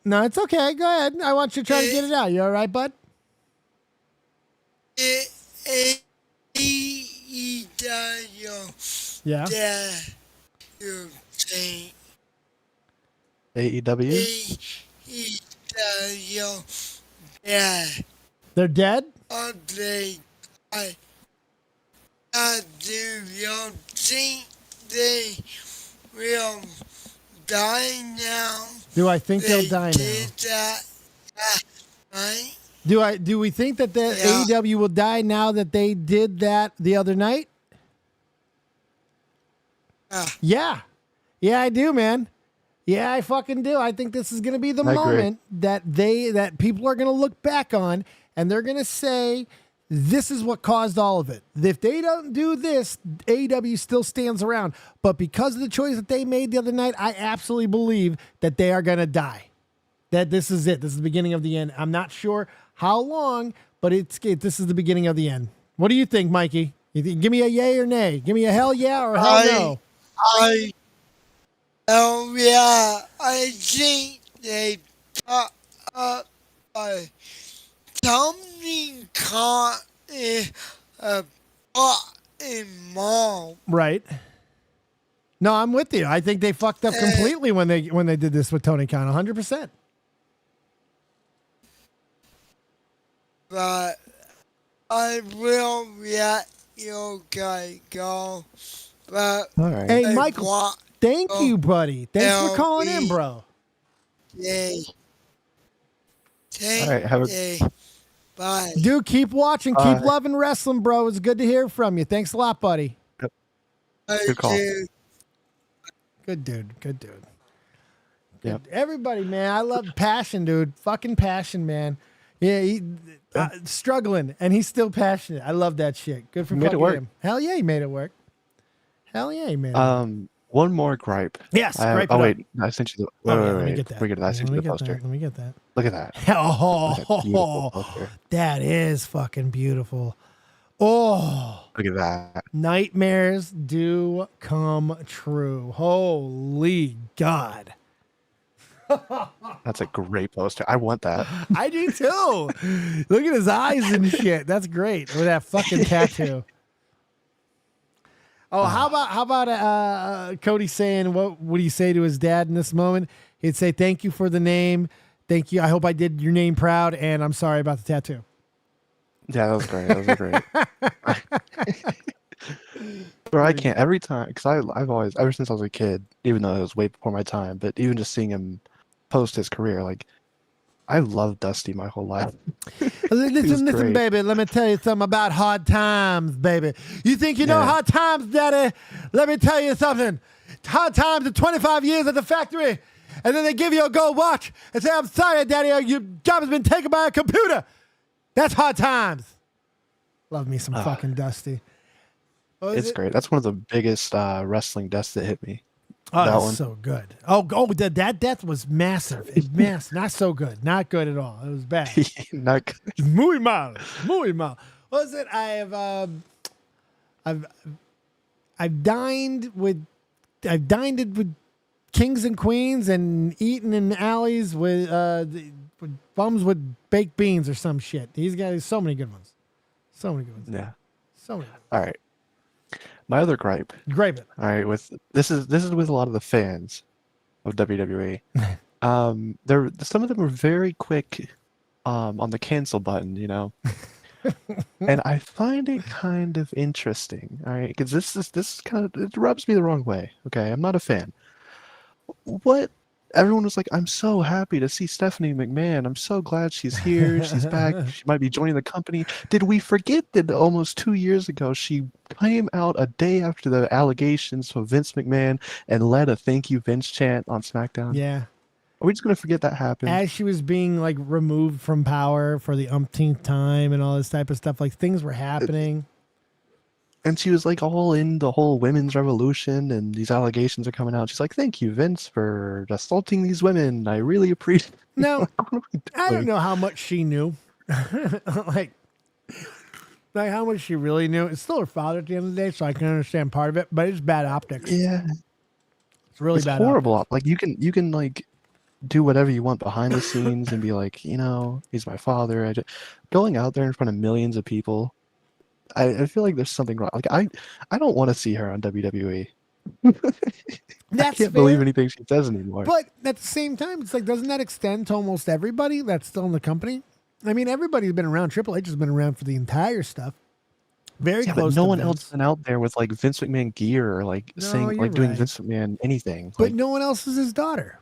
A: No, it's okay. Go ahead. I want you to try to get it out. You all right, bud? Yeah.
C: AEW?
A: They're dead?
L: Do you think they will die now?
A: Do I think they'll die now?
L: Did that, right?
A: Do we think that the AEW will die now that they did that the other night? Yeah. Yeah, I do, man. Yeah, I fucking do. I think this is going to be the
C: I agree.
A: moment that people are going to look back on and they're going to say, this is what caused all of it. If they don't do this, AEW still stands around. But because of the choice that they made the other night, I absolutely believe that they are going to die. That this is it. This is the beginning of the end. I'm not sure how long, but this is the beginning of the end. What do you think, Mikey? Give me a yay or nay. Give me a hell yeah or hell no.
L: I think they put up something called a mall.
A: Right. No, I'm with you. I think they fucked up completely when they did this with Tony Khan. 100%.
L: But I will let you guys go. But
C: all right.
A: Hey, Michael, thank you, buddy. Thanks for calling in, bro.
L: Yay.
C: All right, have a
L: Bye.
A: Dude, keep watching. Keep loving wrestling, bro. It's good to hear from you. Thanks a lot, buddy.
C: good call.
A: Good dude. Good dude.
C: Yep.
A: Everybody, man. I love passion, dude. Fucking passion, man. Yeah, he struggling, and he's still passionate. I love that shit. Good for
C: Made it
A: fucking
C: work.
A: him. Hell yeah, he made it work. Hell yeah, he made it work.
C: One more gripe.
A: Yes, gripe
C: oh
A: it
C: wait, I sent you the.
A: Let me get that.
C: Forget it. I sent you the poster.
A: Let me get that.
C: Look at that.
A: Oh, that is fucking beautiful. Oh,
C: Look at that.
A: nightmares do come true. Holy God.
C: That's a great poster. I want that.
A: I do too. Look at his eyes and shit. That's great. With that fucking tattoo. Oh, how about Cody saying what would he say to his dad in this moment? He'd say, "Thank you for the name. Thank you. I hope I did your name proud, and I'm sorry about the tattoo.
C: Yeah, that was great. That was great. Bro, I can't every time because I've always ever since I was a kid, even though it was way before my time, but even just seeing him post his career, like I loved Dusty my whole life.
A: Listen, baby. Let me tell you something about hard times, baby. You think you know hard times, Daddy? Let me tell you something. Hard times are 25 years at the factory, and then they give you a gold watch and say, "I'm sorry, Daddy, your job has been taken by a computer." That's hard times. Love me some fucking Dusty.
C: It's great. That's one of the biggest wrestling deaths that hit me.
A: Oh,
C: that
A: that's
C: one.
A: so good. That death was massive. Not so good. Not good at all. It was bad.
C: Not good.
A: Muy mal. Muy mal. What was it? I've dined with kings and queens and eaten in alleys with bums with baked beans or some shit. These guys, so many good ones. So many good ones.
C: Yeah.
A: So many.
C: All right. My other gripe.
A: Gripe it.
C: All right. This is with a lot of the fans of WWE. Some of them are very quick on the cancel button, you know. And I find it kind of interesting, all right, because this kind of it rubs me the wrong way. Okay, I'm not a fan. What everyone was like, I'm so happy to see Stephanie McMahon. I'm so glad she's here. She's back. She might be joining the company. Did we forget that almost 2 years ago she came out a day after the allegations from Vince McMahon and led a "Thank You Vince" chant on SmackDown?
A: Yeah.
C: Are we just gonna forget that happened?
A: As she was being like removed from power for the umpteenth time and all this type of stuff, like things were happening.
C: And she was like all in the whole women's revolution, and these allegations are coming out. She's like, "Thank you, Vince, for assaulting these women. I really appreciate."
A: No, I don't know how much she knew. like how much she really knew. It's still her father at the end of the day, so I can understand part of it. But it's bad optics.
C: Yeah,
A: it's really
C: it's
A: bad.
C: Horrible. Like you can like do whatever you want behind the scenes and be like, you know, he's my father. Going out there in front of millions of people. I feel like there's something wrong. Like I don't want to see her on WWE. I can't believe anything she says anymore.
A: But at the same time, it's like, doesn't that extend to almost everybody that's still in the company? I mean, everybody's been around. Triple H has been around for the entire stuff. Very close.
C: But no
A: to
C: one
A: Vince.
C: else been out there with like Vince McMahon gear or like saying like doing
A: right.
C: Vince McMahon anything.
A: But
C: Like,
A: no one else is his daughter.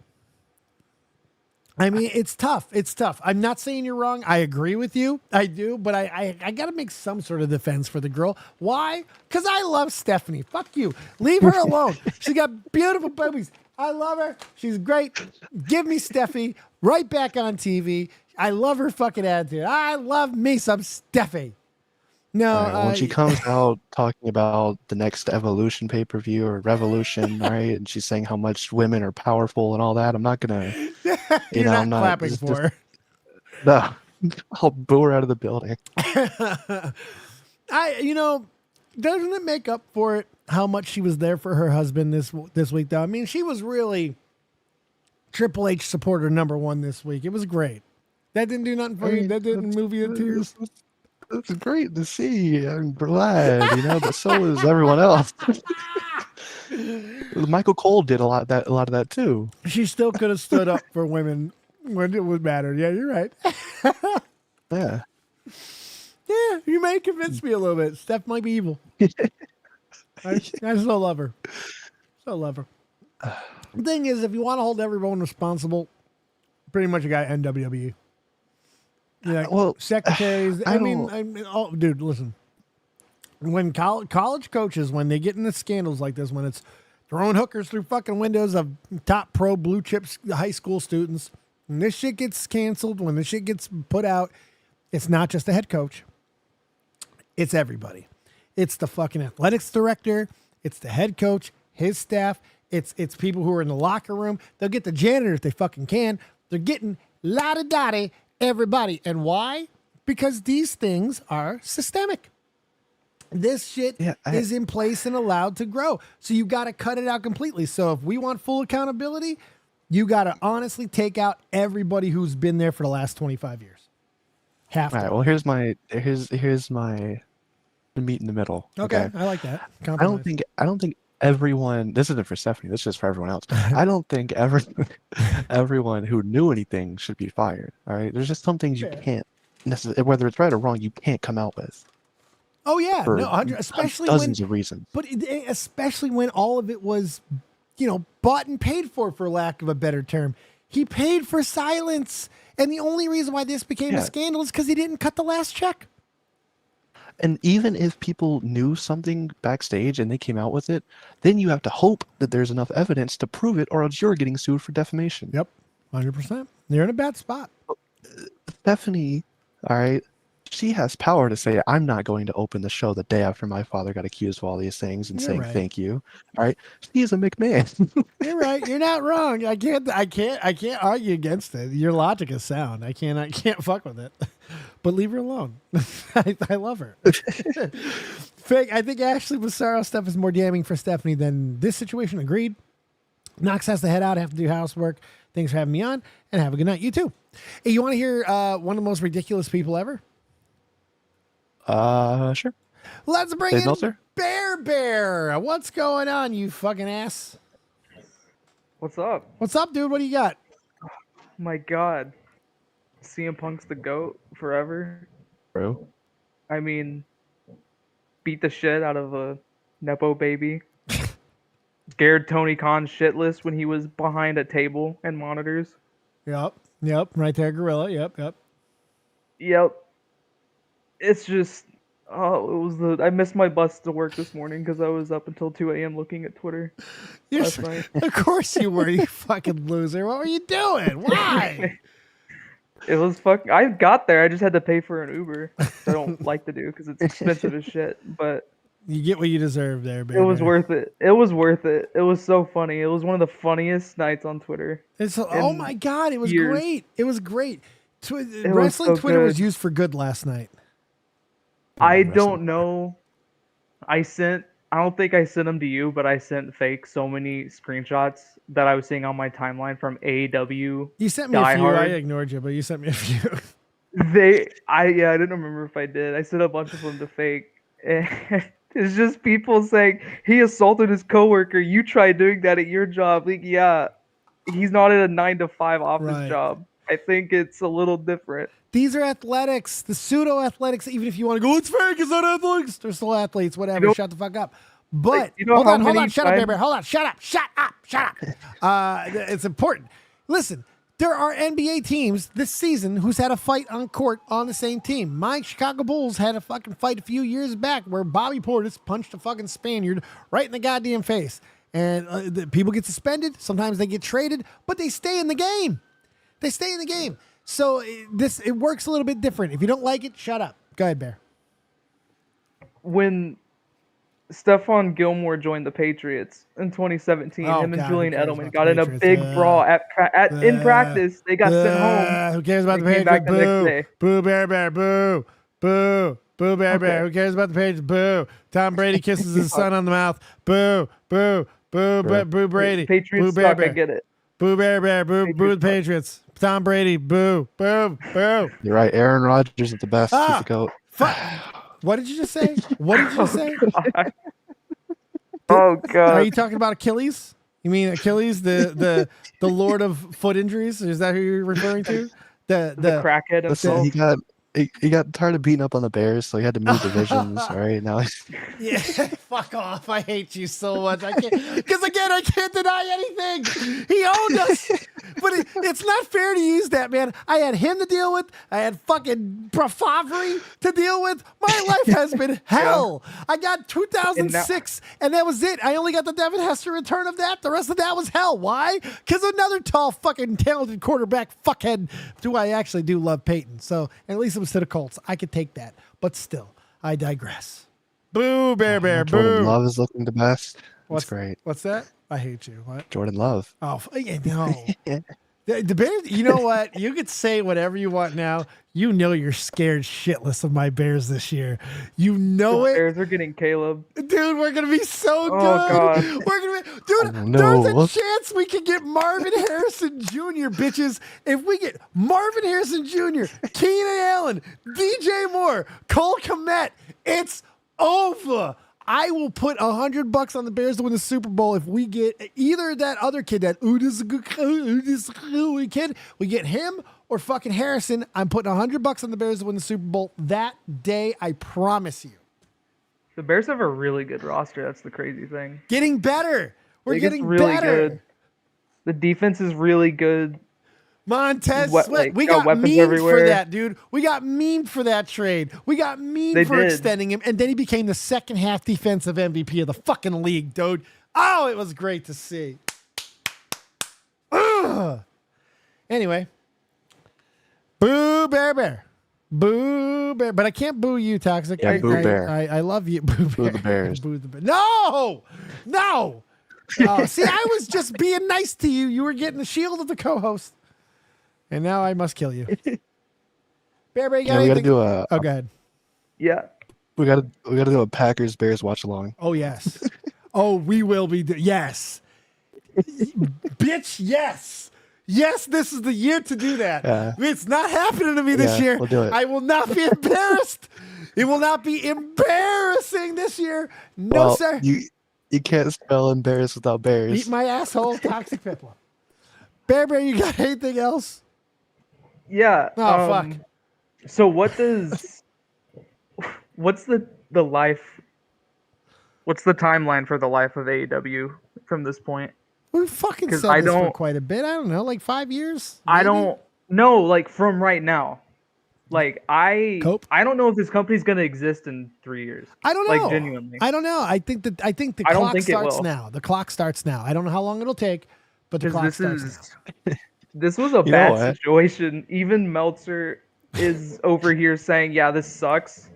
A: I mean, it's tough. It's tough. I'm not saying you're wrong. I agree with you. I do. But I got to make some sort of defense for the girl. Why? Because I love Stephanie. Fuck you. Leave her alone. She got beautiful boobies. I love her. She's great. Give me Steffi right back on TV. I love her fucking attitude. I love me some Steffi. No,
C: when she comes out talking about the next Evolution pay-per-view or Revolution, right? And she's saying how much women are powerful and all that. I'm not gonna,
A: You're not
C: I'm not
A: clapping for her.
C: No, I'll boo her out of the building.
A: Doesn't it make up for it how much she was there for her husband this week, though? I mean, she was really Triple H supporter #1 this week. It was great. That didn't do nothing for you. That didn't move you to tears.
C: It's great to see. I'm glad, but so is everyone else. Michael Cole did a lot of that too.
A: She still could have stood up for women when it would matter. Yeah, you're right.
C: Yeah.
A: Yeah, you may convince me a little bit. Steph might be evil. I still love her. Still love her. The thing is, if you want to hold everyone responsible, pretty much you got to end WWE. Yeah, secretaries. Dude, listen. When college coaches, when they get into scandals like this, when it's throwing hookers through fucking windows of top pro blue chips high school students, when this shit gets canceled, when this shit gets put out, it's not just the head coach. It's everybody. It's the fucking athletics director. It's the head coach, his staff. It's people who are in the locker room. They'll get the janitor if they fucking can. They're getting la-da-da-da everybody. And why? Because these things are systemic. This shit is in place and allowed to grow. So you got to cut it out completely. So if we want full accountability, you got to honestly take out everybody who's been there for the last 25 years. All
C: right. Well, here's my the meat in the middle.
A: Okay. I like that.
C: I don't think everyone, this isn't for Stephanie, this is just for everyone else. I don't think everyone who knew anything should be fired. All right. There's just some things you can't necessarily, whether it's right or wrong, you can't come out with.
A: Oh yeah,
C: For
A: no, especially
C: dozens
A: when,
C: of reasons.
A: but especially when all of it was, bought and paid for lack of a better term. He paid for silence, and the only reason why this became a scandal is because he didn't cut the last check.
C: And even if people knew something backstage and they came out with it, then you have to hope that there's enough evidence to prove it, or else you're getting sued for defamation.
A: Yep, 100%. You're in a bad spot.
C: Stephanie, all right, she has power to say, I'm not going to open the show the day after my father got accused of all these things and saying thank you. All right. She is a McMahon.
A: You're right. You're not wrong. I can't argue against it. Your logic is sound. I can't fuck with it. But leave her alone. I love her. Fake. I think Ashley Massaro stuff is more damning for Stephanie than this situation. Agreed. Knox has to head out. I have to do housework. Thanks for having me on, and have a good night. You too. Hey, you want to hear one of the most ridiculous people ever?
C: Sure.
A: Let's bring
C: Dave
A: in
C: Meltzer?
A: Bear. What's going on, you fucking ass?
M: What's up?
A: What's up, dude? What do you got?
M: My God. CM Punk's the GOAT forever.
C: Bro.
M: I mean, beat the shit out of a Nepo baby. Scared Tony Khan shitless when he was behind a table and monitors.
A: Yep. Right there, Gorilla. Yep.
M: It's just, I missed my bus to work this morning because I was up until 2 a.m. looking at Twitter last night.
A: Of course you were, you fucking loser. What were you doing? Why?
M: It was I got there. I just had to pay for an Uber. Which I don't like to do because it's expensive as shit. But
A: you get what you deserve there, baby.
M: It was worth it. It was worth it. It was so funny. It was one of the funniest nights on Twitter.
A: Oh my God, it was great. It was great. Wrestling
M: was so
A: Twitter was
M: good.
A: used for good last night.
M: I don't know. I don't think I sent them to you, but I sent Fake so many screenshots that I was seeing on my timeline from AEW.
A: You sent me a few. I ignored you, but you sent me a few.
M: I didn't remember if I did. I sent a bunch of them to Fake. And it's just people saying he assaulted his coworker. You try doing that at your job. Like, yeah, he's not at a 9-to-5 office job. I think it's a little different.
A: These are athletics, the pseudo athletics. Even if you want to go, it's fake, it's not athletics. They're still athletes, whatever. Shut the fuck up. But hold on, shut up, baby. Hold on, shut up. It's important. Listen, there are NBA teams this season who's had a fight on court on the same team. My Chicago Bulls had a fucking fight a few years back where Bobby Portis punched a fucking Spaniard right in the goddamn face. And the people get suspended. Sometimes they get traded, but they stay in the game. So it works a little bit different. If you don't like it, shut up. Go ahead, Bear.
M: When Stephon Gilmore joined the Patriots in 2017, him and Julian Edelman got in a big brawl in practice. They got sent home.
A: Who cares about the Patriots? Boo. Boo, Bear. Boo. Boo. Boo, Bear. Who cares about the Patriots? Boo. Tom Brady kisses his son on the mouth. Boo. Boo. Boo. Boo, Brady.
M: Patriots
A: Boo,
M: suck, I get it.
A: Boo, Bear. Boo the Patriots. Tom Brady. Boo. Boo.
C: You're right. Aaron Rodgers is the best. He's the GOAT.
A: What did you just say?
M: Oh God!
A: Are you talking about Achilles? You mean Achilles, the Lord of foot injuries? Is that who you're referring to? The
M: crackhead himself.
C: Listen, he got tired of beating up on the Bears, so he had to move divisions. All right, now.
A: Yeah, fuck off! I hate you so much. I can't because again, I can't deny anything. He owned us, but it's not fair to use that, man. I had him to deal with. I had fucking Favre to deal with. My life has been hell. I got 2006, and that was it. I only got the Devin Hester return of that. The rest of that was hell. Why? Because another tall, fucking talented quarterback fuckhead. I actually do love Peyton, so at least it was to the Colts. I could take that, but still, I digress. Boo, Bear, boo.
C: Jordan Love is looking the best. That's great.
A: What's that? I hate you. What?
C: Jordan Love.
A: Oh, no. The Bears, you know what? You could say whatever you want now. You know you're scared shitless of my Bears this year. You know it.
M: Bears are getting Caleb.
A: Dude, we're going to be so good.
M: God.
A: We're going to be... Dude, there's a chance we can get Marvin Harrison Jr., bitches. If we get Marvin Harrison Jr., Keenan Allen, DJ Moore, Cole Kmet, it's over. I will put $100 on the Bears to win the Super Bowl if we get either that other kid that this is a good kid. We get him or fucking Harrison. I'm putting $100 on the Bears to win the Super Bowl that day. I promise you.
M: The Bears have a really good roster. That's the crazy thing.
A: Getting better. We're
M: Like,
A: getting
M: it's really
A: better.
M: good. The defense is really good.
A: Montez
M: What-
A: Sweat.
M: like,
A: We
M: got
A: got
M: weapons
A: memed
M: everywhere.
A: for that, dude. We got memed for that trade. We got memed
M: They
A: for
M: did.
A: extending him. And then he became the second half defensive MVP of the fucking league, dude. Oh, it was great to see. Ugh. Anyway. Boo Bear Bear. Boo Bear. But I can't boo you, Toxic.
C: Yeah, boo Bear.
A: I love you. Boo Bear.
C: Boo the Bears.
A: Boo the Bear. No! No! See, I was just being nice to you. You were getting the shield of the co-host. And now I must kill you. Bear Bear, you got
C: Yeah, we gotta
A: anything?
C: do a.
A: Oh, go ahead.
M: Yeah.
C: We gotta do a Packers Bears watch along.
A: Oh, yes. Oh, we will be. Yes. Bitch, yes. Yes, this is the year to do that.
C: Yeah.
A: It's not happening to me this
C: Yeah,
A: year.
C: we'll do it.
A: I will not be embarrassed. It will not be embarrassing this year. No,
C: Well,
A: sir.
C: You can't spell embarrassed without bears.
A: Eat my asshole, Toxic Pipla. Bear Bear, you got anything else?
M: Yeah.
A: Oh, fuck.
M: So what's the life? What's the timeline for the life of AEW from this point?
A: We fucking
M: 'Cause
A: said
M: I
A: this for
M: don't-
A: quite a bit. I don't know, like 5 years?
M: I
A: maybe?
M: don't know, like from right now. Like I don't know if this company's gonna exist in 3 years.
A: I don't know.
M: Like genuinely.
A: I don't know. I think the
M: I don't
A: clock
M: think it
A: starts
M: will.
A: now. The clock starts now. I don't know how long it'll take, but the
M: 'Cause
A: clock
M: this
A: starts
M: is
A: now.
M: this was a
C: You know
M: bad
C: what?
M: situation. Even Meltzer is over here saying, "Yeah, this sucks."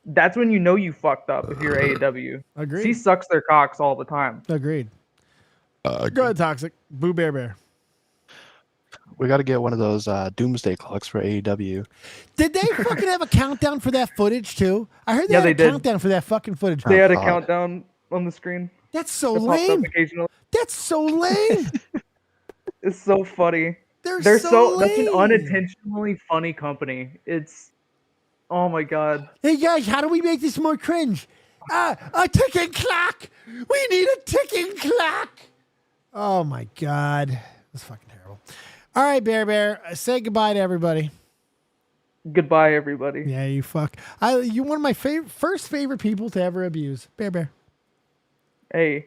M: That's when you know you fucked up if you're AEW.
A: Agreed.
M: He sucks their cocks all the time.
A: Agreed. Go ahead, Toxic. Boo Bear Bear.
C: We got to get one of those doomsday clocks for AEW.
A: Did they fucking have a countdown for that footage too? I heard they
M: Yeah,
A: had
M: they
A: a
M: did.
A: countdown for that fucking footage.
M: They had a
C: God.
M: countdown on the screen.
A: That's so
M: That pops up
A: lame.
M: occasionally.
A: That's so lame.
M: It's so funny.
A: They're so
M: such an
A: lame.
M: unintentionally funny company. It's oh my god.
A: Hey guys, how do we make this more cringe? A ticking clock. We need a ticking clock. Oh my god, that's fucking terrible. All right, Bear Bear, say goodbye to everybody.
M: Goodbye, everybody.
A: Yeah, you fuck. You're one of my first favorite people to ever abuse. Bear Bear.
M: Hey,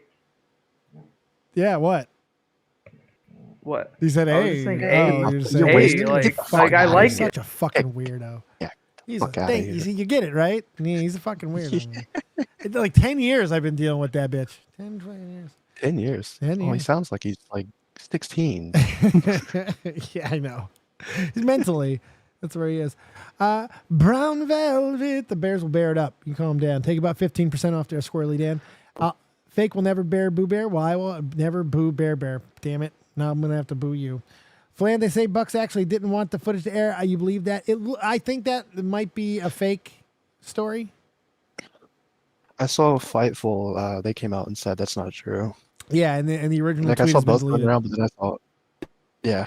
A: Yeah, what?
M: what?
A: He said,
M: I was
A: "Hey."
M: just saying,
A: Oh,
M: hey.
A: you're just
C: You're
A: saying,
C: wasting
A: hey,
C: it.
A: you
C: Fuck
A: fucking-
M: I
A: you're
M: like
A: such
M: it.
A: a fucking weirdo.
C: Yeah.
A: He's
C: Fuck
A: a
C: outta
A: thing.
C: here.
A: You see, you get it, right? Yeah, he's a fucking weirdo. It's like 10 years I've been dealing with that bitch. 10, 20 years.
C: 10 years.
A: 10
C: Oh, he
A: years.
C: sounds like he's like 16.
A: Yeah, I know. He's mentally. That's where he is. Brown Velvet. The Bears will bear it up. You calm down. Take about 15% off there, Squirrely Dan. Fake will never bear Boo Bear. Well, I will never boo Bear Bear. Damn it. Now I'm going to have to boo you. Flan, they say Bucks actually didn't want the footage to air. You believe that? I think that might be a fake story.
C: I saw Fightful. They came out and said that's not true.
A: Yeah, and the original
C: Like I
A: tweet
C: saw
A: has been
C: both going
A: deleted.
C: around, but then I thought, yeah.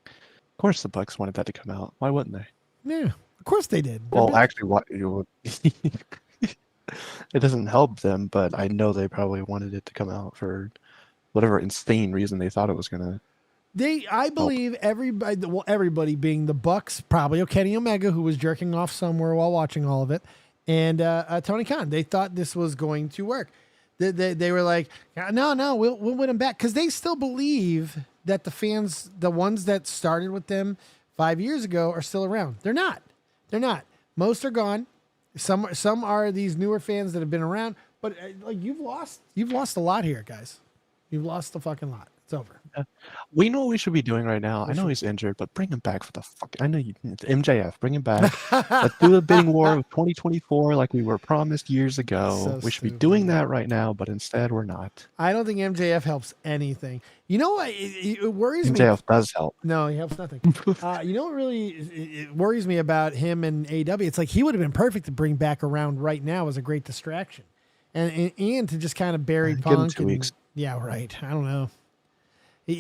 C: Of course, the Bucks wanted that to come out. Why wouldn't they?
A: Yeah, of course they did. They're
C: Well,
A: big-
C: actually, what it doesn't help them, but I know they probably wanted it to come out for whatever insane reason they thought it was gonna.
A: I believe everybody being the Bucks, probably Kenny Omega, who was jerking off somewhere while watching all of it, and Tony Khan. They thought this was going to work. They were like, no, we'll win them back, because they still believe that the fans, the ones that started with them 5 years ago, are still around. They're not. Most are gone. Some are these newer fans that have been around, but like you've lost a lot here, guys. You've lost a fucking lot. It's over.
C: We know what we should be doing right now. I know he's injured, but bring him back for the fuck. I know you, MJF. Bring him back. Let's do the bidding war of 2024 like we were promised years ago.
A: So
C: we should be
A: stupid.
C: doing that right now, but instead we're not.
A: I don't think MJF helps anything. You know what? It worries me.
C: MJF does help.
A: No, he helps nothing. You know what really it worries me about him and AEW? It's like he would have been perfect to bring back around right now as a great distraction, and to just kind of bury
C: Give him
A: Punk.
C: 2 weeks.
A: Yeah, right. I don't know. Do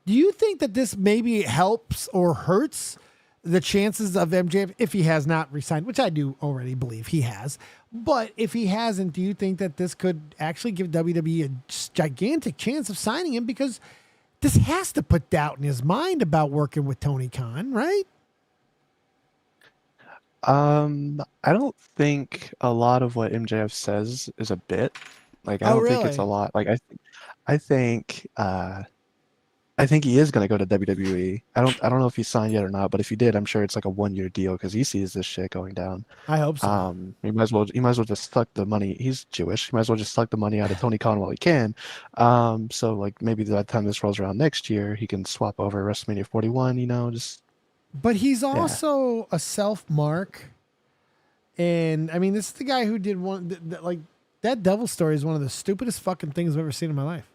A: you think that this maybe helps or hurts the chances of MJF, if he has not resigned, which I do already believe he has, but if he hasn't, do you think that this could actually give WWE a gigantic chance of signing him? Because this has to put doubt in his mind about working with Tony Khan, right?
C: I don't think a lot of what MJF says is a bit. Like, I don't think it's a lot. Like, I think he is going to go to WWE. I don't know if he's signed yet or not, but if he did, I'm sure it's like a 1-year deal because he sees this shit going down.
A: I hope so.
C: He might as well just suck the money. He's Jewish. He might as well just suck the money out of Tony Khan while he can. So like maybe by the time this rolls around next year, he can swap over WrestleMania 41. Just.
A: But he's also a self-mark, and I mean, this is the guy who did one like that Devil story is one of the stupidest fucking things I've ever seen in my life.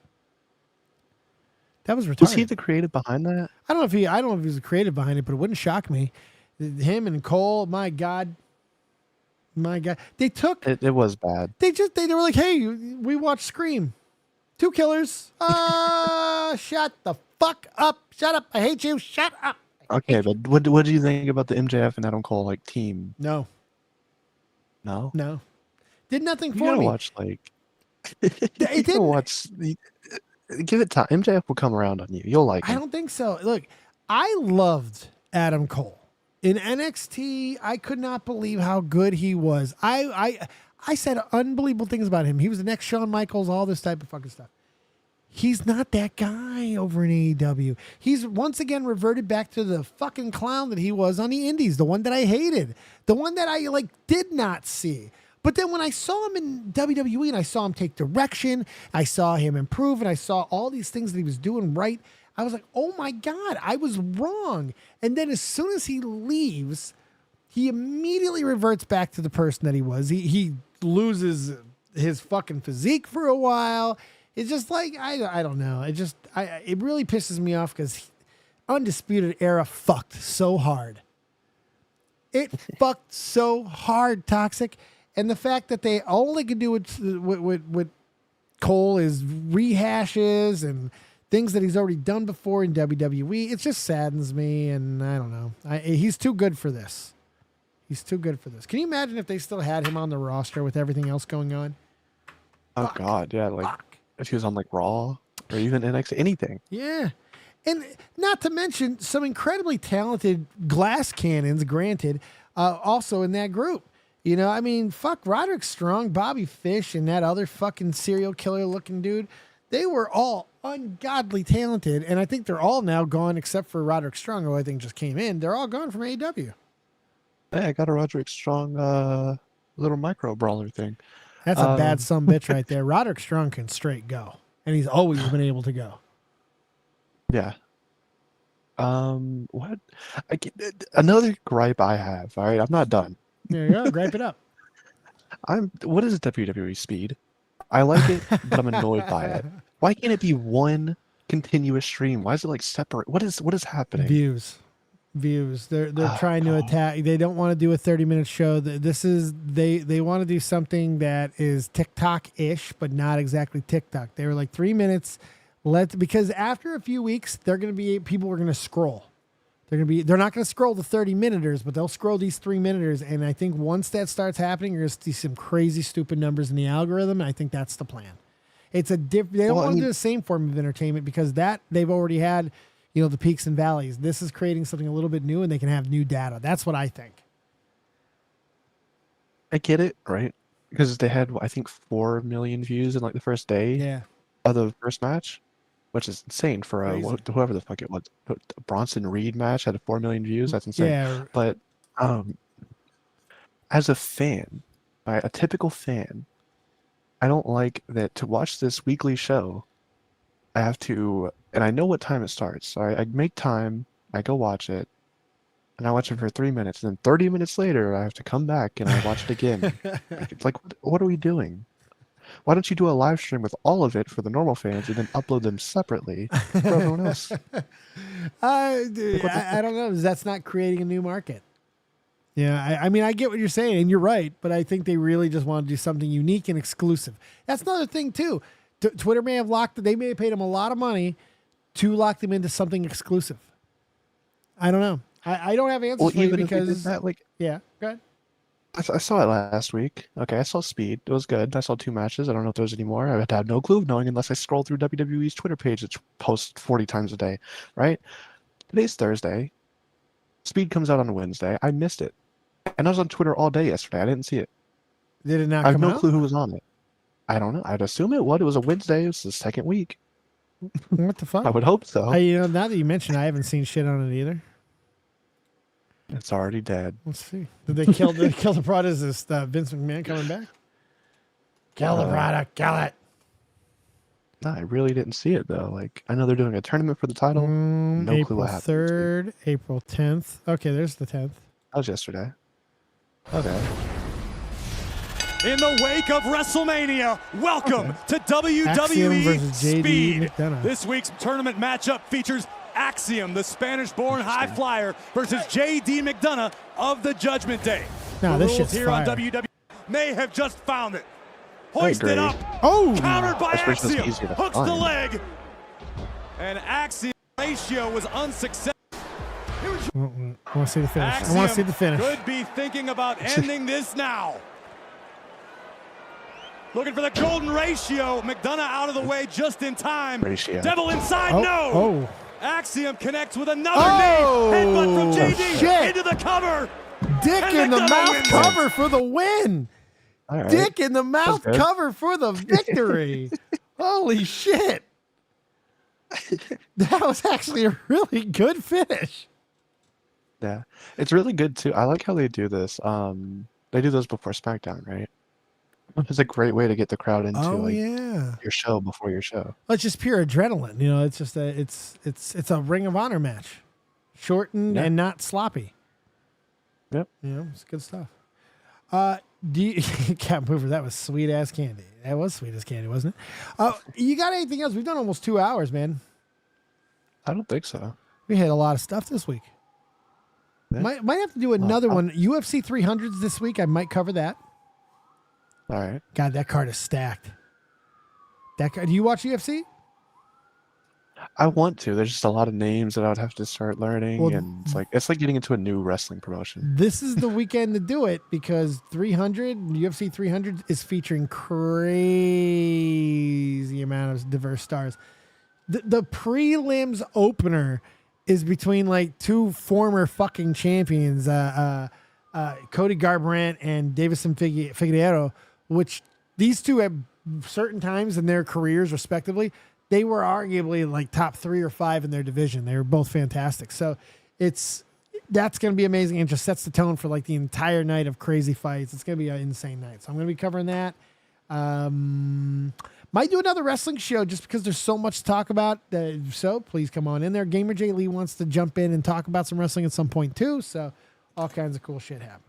A: That was retarded.
C: Was he the creative behind that?
A: I don't know if he was the creative behind it, but it wouldn't shock me. Him and Cole, my God. They took
C: it was bad.
A: They were like, hey, we watched Scream. 2 killers. Shut the fuck up. Shut up. I hate you. Shut up.
C: Okay, but what do you think about the MJF and Adam Cole like team?
A: No. Did nothing for me.
C: You gotta watch you gotta watch. Give it time. MJF will come around on you. You'll like him.
A: I don't think so. Look, I loved Adam Cole in NXT. I could not believe how good he was. I said unbelievable things about him. He was the next Shawn Michaels, all this type of fucking stuff. He's not that guy over in AEW. He's once again reverted back to the fucking clown that he was on the indies, the one that I hated, the one that I did not see. But then when I saw him in WWE and I saw him take direction, I saw him improve, and I saw all these things that he was doing right, I was like, oh my God, I was wrong. And then as soon as he leaves, he immediately reverts back to the person that he was. He loses his fucking physique for a while. It's just like, I don't know. It really pisses me off because Undisputed Era fucked so hard. It fucked so hard, Toxic. And the fact that they all they could do with Cole is rehashes and things that he's already done before in WWE, it just saddens me. And I don't know. He's too good for this. He's too good for this. Can you imagine if they still had him on the roster with everything else going on?
C: Oh, God. Yeah. If he was on Raw or even NXT, anything.
A: Yeah. And not to mention some incredibly talented glass cannons, granted, also in that group. I mean, fuck Roderick Strong, Bobby Fish, and that other fucking serial killer looking dude. They were all ungodly talented, and I think they're all now gone except for Roderick Strong, who I think just came in. They're all gone from AEW.
C: Hey, I got a Roderick Strong little micro brawler thing.
A: That's a bad sumbitch right there. Roderick Strong can straight go, and he's always been able to go.
C: Yeah. What? Another gripe I have. All right, I'm not done.
A: There you go. Gripe it up.
C: What is WWE speed? I like it, but I'm annoyed by it. Why can't it be one continuous stream? Why is it separate? What is happening?
A: Views. They're trying to attack. They don't want to do a 30-minute show. They want to do something that is TikTok-ish, but not exactly TikTok. They were like 3 minutes. Because after a few weeks, people are going to scroll. They're not going to scroll the 30-minuters, but they'll scroll these 3-minuters. And I think once that starts happening, you're going to see some crazy, stupid numbers in the algorithm. And I think that's the plan. It's they don't want to do the same form of entertainment because that they've already had, the peaks and valleys. This is creating something a little bit new, and they can have new data. That's what I think.
C: I get it, right? Because they had, I think, 4 million views in the first day of the first match. Which is insane for whoever the fuck it was. Bronson Reed match had 4 million views. That's insane. Yeah. But as a fan, a typical fan, I don't like that to watch this weekly show. I have to, and I know what time it starts. So I make time. I go watch it, and I watch it for 3 minutes. And then 30 minutes later, I have to come back and I watch it again. It's like, what are we doing? Why don't you do a live stream with all of it for the normal fans and then upload them separately for everyone else?
A: I don't know. That's not creating a new market. Yeah, I mean, I get what you're saying, and you're right, but I think they really just want to do something unique and exclusive. That's another thing, too. Twitter may have they may have paid them a lot of money to lock them into something exclusive. I don't know. I don't have answers
C: Well,
A: for you
C: even if they did
A: because
C: that, like,
A: yeah, go ahead.
C: I saw it last week. Okay, I saw Speed. It was good. I saw 2 matches. I don't know if there's any more. I would have no clue of knowing unless I scroll through WWE's Twitter page that posts 40 times a day, right? Today's Thursday. Speed comes out on Wednesday. I missed it. And I was on Twitter all day yesterday. I didn't see it.
A: Did it not
C: I have
A: come
C: no
A: out?
C: clue who was on it. I don't know. I'd assume it would. It was a Wednesday. It was the second week.
A: What the fuck?
C: I would hope so.
A: Now that you mentioned, I haven't seen shit on it either.
C: It's already dead.
A: Let's see. Did they kill the product? Is this Vince McMahon coming back? Kill the product. Kill it.
C: No, I really didn't see it though. Like, I know they're doing a tournament for the title. No clue
A: April
C: what happened.
A: 3rd, April 10th. Okay, there's the 10th.
C: That was yesterday. Okay.
N: In the wake of WrestleMania, welcome to
A: Axiom
N: WWE
A: versus JD
N: Speed.
A: McDonough.
N: This week's tournament matchup features Axiom, the Spanish-born high flyer, versus JD McDonough of the Judgment Day.
A: No,
N: the
A: this
N: rules
A: shit's
N: here
A: fire.
N: on WWE may have just found it.
C: I
N: Hoisted
C: agree.
N: up.
A: Oh!
N: Countered by
C: That's pretty
N: Axiom.
C: easy to
N: Hooks the
C: find.
N: leg. And Axiom ratio was unsuccessful.
A: I want to see the finish. I want to see the finish.
N: Could be thinking about ending this now. Looking for the golden ratio. McDonough out of the way just in time.
C: Ratio.
N: Devil inside,
A: Oh,
N: no.
A: oh.
N: Axiom connects with another
A: Oh,
N: knee. Headbutt from JD
A: shit.
N: into the cover.
A: Dick
N: And
A: in the
N: McDonough
A: mouth
N: wins.
A: cover for the win.
C: All right.
A: Dick in the mouth
C: good.
A: cover for the victory. Holy shit. That was actually a really good finish.
C: Yeah. It's really good too. I like how they do this. They do those before SmackDown, right? It's a great way to get the crowd into
A: Oh
C: like
A: yeah.
C: your show before your show.
A: Well, it's just pure adrenaline. You know, it's just it's a Ring of Honor match. Shortened
C: Yeah.
A: and not sloppy.
C: Yep.
A: You know, it's good stuff. Do you, Cat Mover, that was sweet ass candy. That was sweet as candy, wasn't it? You got anything else? We've done almost 2 hours, man.
C: I don't think so.
A: We had a lot of stuff this week.
C: Yeah.
A: Might have to do another one. UFC 300s this week. I might cover that.
C: All right.
A: God, that card is stacked. That card, do you watch UFC?
C: I want to. There's just a lot of names that I would have to start learning,
A: Well,
C: and it's like getting into a new wrestling promotion.
A: This is the weekend to do it because UFC 300 is featuring crazy amount of diverse stars. The prelims opener is between like 2 former fucking champions, Cody Garbrandt and Davison Figueiredo, which these two at certain times in their careers, respectively, they were arguably like top 3 or 5 in their division. They were both fantastic. So that's going to be amazing and just sets the tone for like the entire night of crazy fights. It's going to be an insane night. So I'm going to be covering that. Might do another wrestling show just because there's so much to talk about. So please come on in there. Gamer J Lee wants to jump in and talk about some wrestling at some point too. So all kinds of cool shit happening.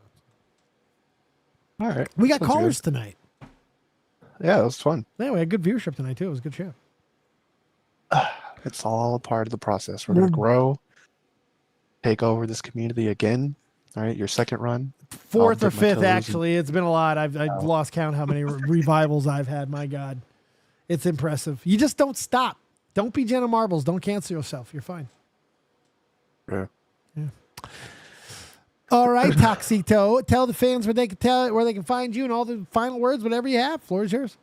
C: All right.
A: We got
C: Sounds
A: callers
C: good.
A: tonight.
C: Yeah, it was fun.
A: Yeah, we had good viewership tonight too. It was a good show.
C: It's all a part of the process. We're gonna grow, take over this community again. All right, your second run.
A: 4th or
C: I'll dip my
A: 5th,
C: toes
A: actually. It's been a lot. I've lost count how many revivals I've had. My God. It's impressive. You just don't stop. Don't be Jenna Marbles. Don't cancel yourself. You're fine.
C: Yeah.
A: All right, Toxito. Tell the fans where they can find you and all the final words, whatever you have. Floor is yours.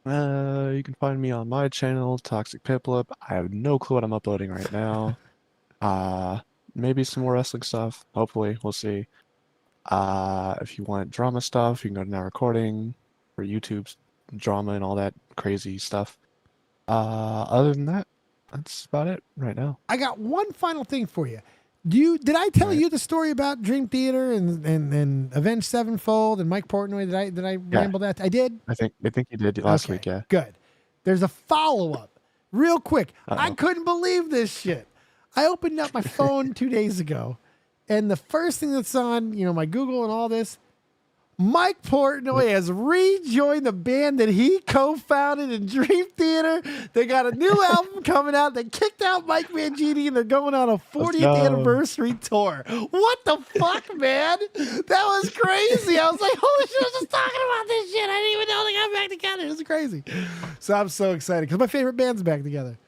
C: You can find me on my channel, Toxic Piplip. I have no clue what I'm uploading right now. Maybe some more wrestling stuff. Hopefully, we'll see. If you want drama stuff, you can go to Now Recording for YouTube's drama and all that crazy stuff. Other than that, that's about it right now.
A: I got one final thing for you. Did I tell you the story about Dream Theater and Avenged Sevenfold and Mike Portnoy? Did I ramble that? I did.
C: I think you did last week. Yeah.
A: Good. There's a follow-up. Real quick. I couldn't believe this shit. I opened up my phone 2 days ago, and the first thing that's on, my Google and all this, Mike Portnoy has rejoined the band that he co-founded in Dream Theater. They got a new album coming out. They kicked out Mike Mangini, and they're going on a 40th anniversary tour. What the fuck, man? That was crazy. I was like, holy shit, I was just talking about this shit. I didn't even know they got back together. It was crazy. So I'm so excited because my favorite band's back together.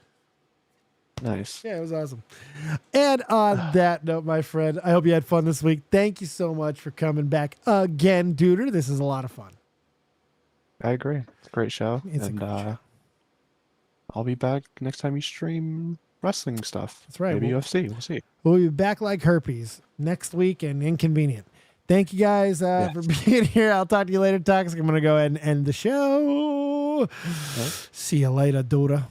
C: Nice.
A: Yeah, it was awesome. And on that note, my friend, I hope you had fun this week. Thank you so much for coming back again, Duder. This is a lot of fun.
C: I agree. It's a great show.
A: It's a
C: and
A: great show.
C: I'll be back next time you stream wrestling stuff.
A: That's right.
C: Maybe UFC. We'll see.
A: We'll be back like herpes next week and inconvenient. Thank you guys for being here. I'll talk to you later, Toxic. I'm going to go ahead and end the show.
C: Okay.
A: See you later, Duda.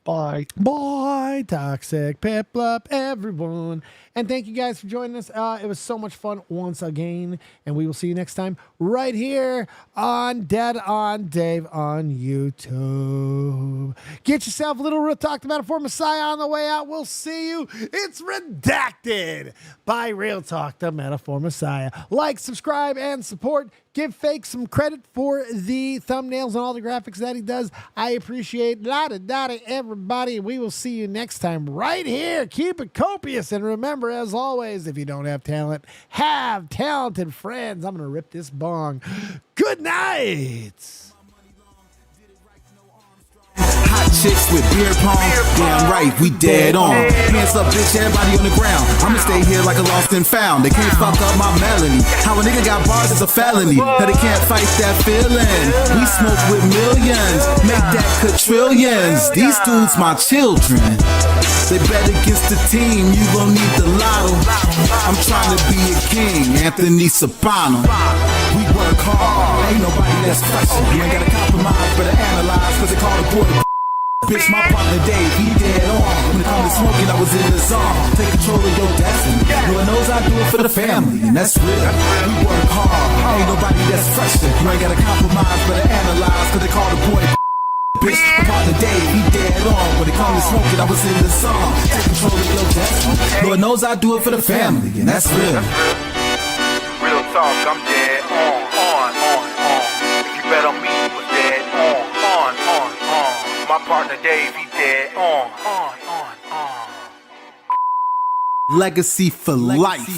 C: Bye.
A: Bye, Toxic. Pep up, everyone. And thank you guys for joining us. It was so much fun once again. And we will see you next time right here on Dead on Dave on YouTube. Get yourself a little Real Talk the Metaphor Messiah on the way out. We'll see you. It's Redacted by Real Talk the Metaphor Messiah. Like, subscribe, and support. Give Fake some credit for the thumbnails and all the graphics that he does. I appreciate it. Everybody. We will see you next time right here. Keep it copious. And remember, as always, if you don't have talent, have talented friends. I'm going to rip this bong. Good night.
B: Hot chicks with beer pong. Damn right, we dead on. Hands up, bitch, everybody on the ground. I'ma stay here like a lost and found. They can't fuck up my melody. How a nigga got bars is a felony. That they can't fight that feeling. We smoke with millions, make that quadrillions. These dudes my children. They bet against the team, you gon' need the lotto. I'm trying to be a king, Anthony Soprano. We work hard, ain't nobody that's pressing. You ain't gotta compromise, better analyze, cause they call the boy bitch, my partner Dave, he dead on. When it comes to smoking, I was in the zone. Take control of your destiny. Lord knows I do it for the family, and that's real. We work hard, ain't nobody that's fresher. You ain't gotta compromise, better analyze, cause they call the boy bitch, my partner Dave, he dead on. When it comes to smoking, I was in the zone. Take control of your destiny. Lord knows I do it for the family, and that's real.
O: Real talk, I'm dead on. If you bet on me, you was dead on. My partner Dave, he dead on.
B: Legacy for life.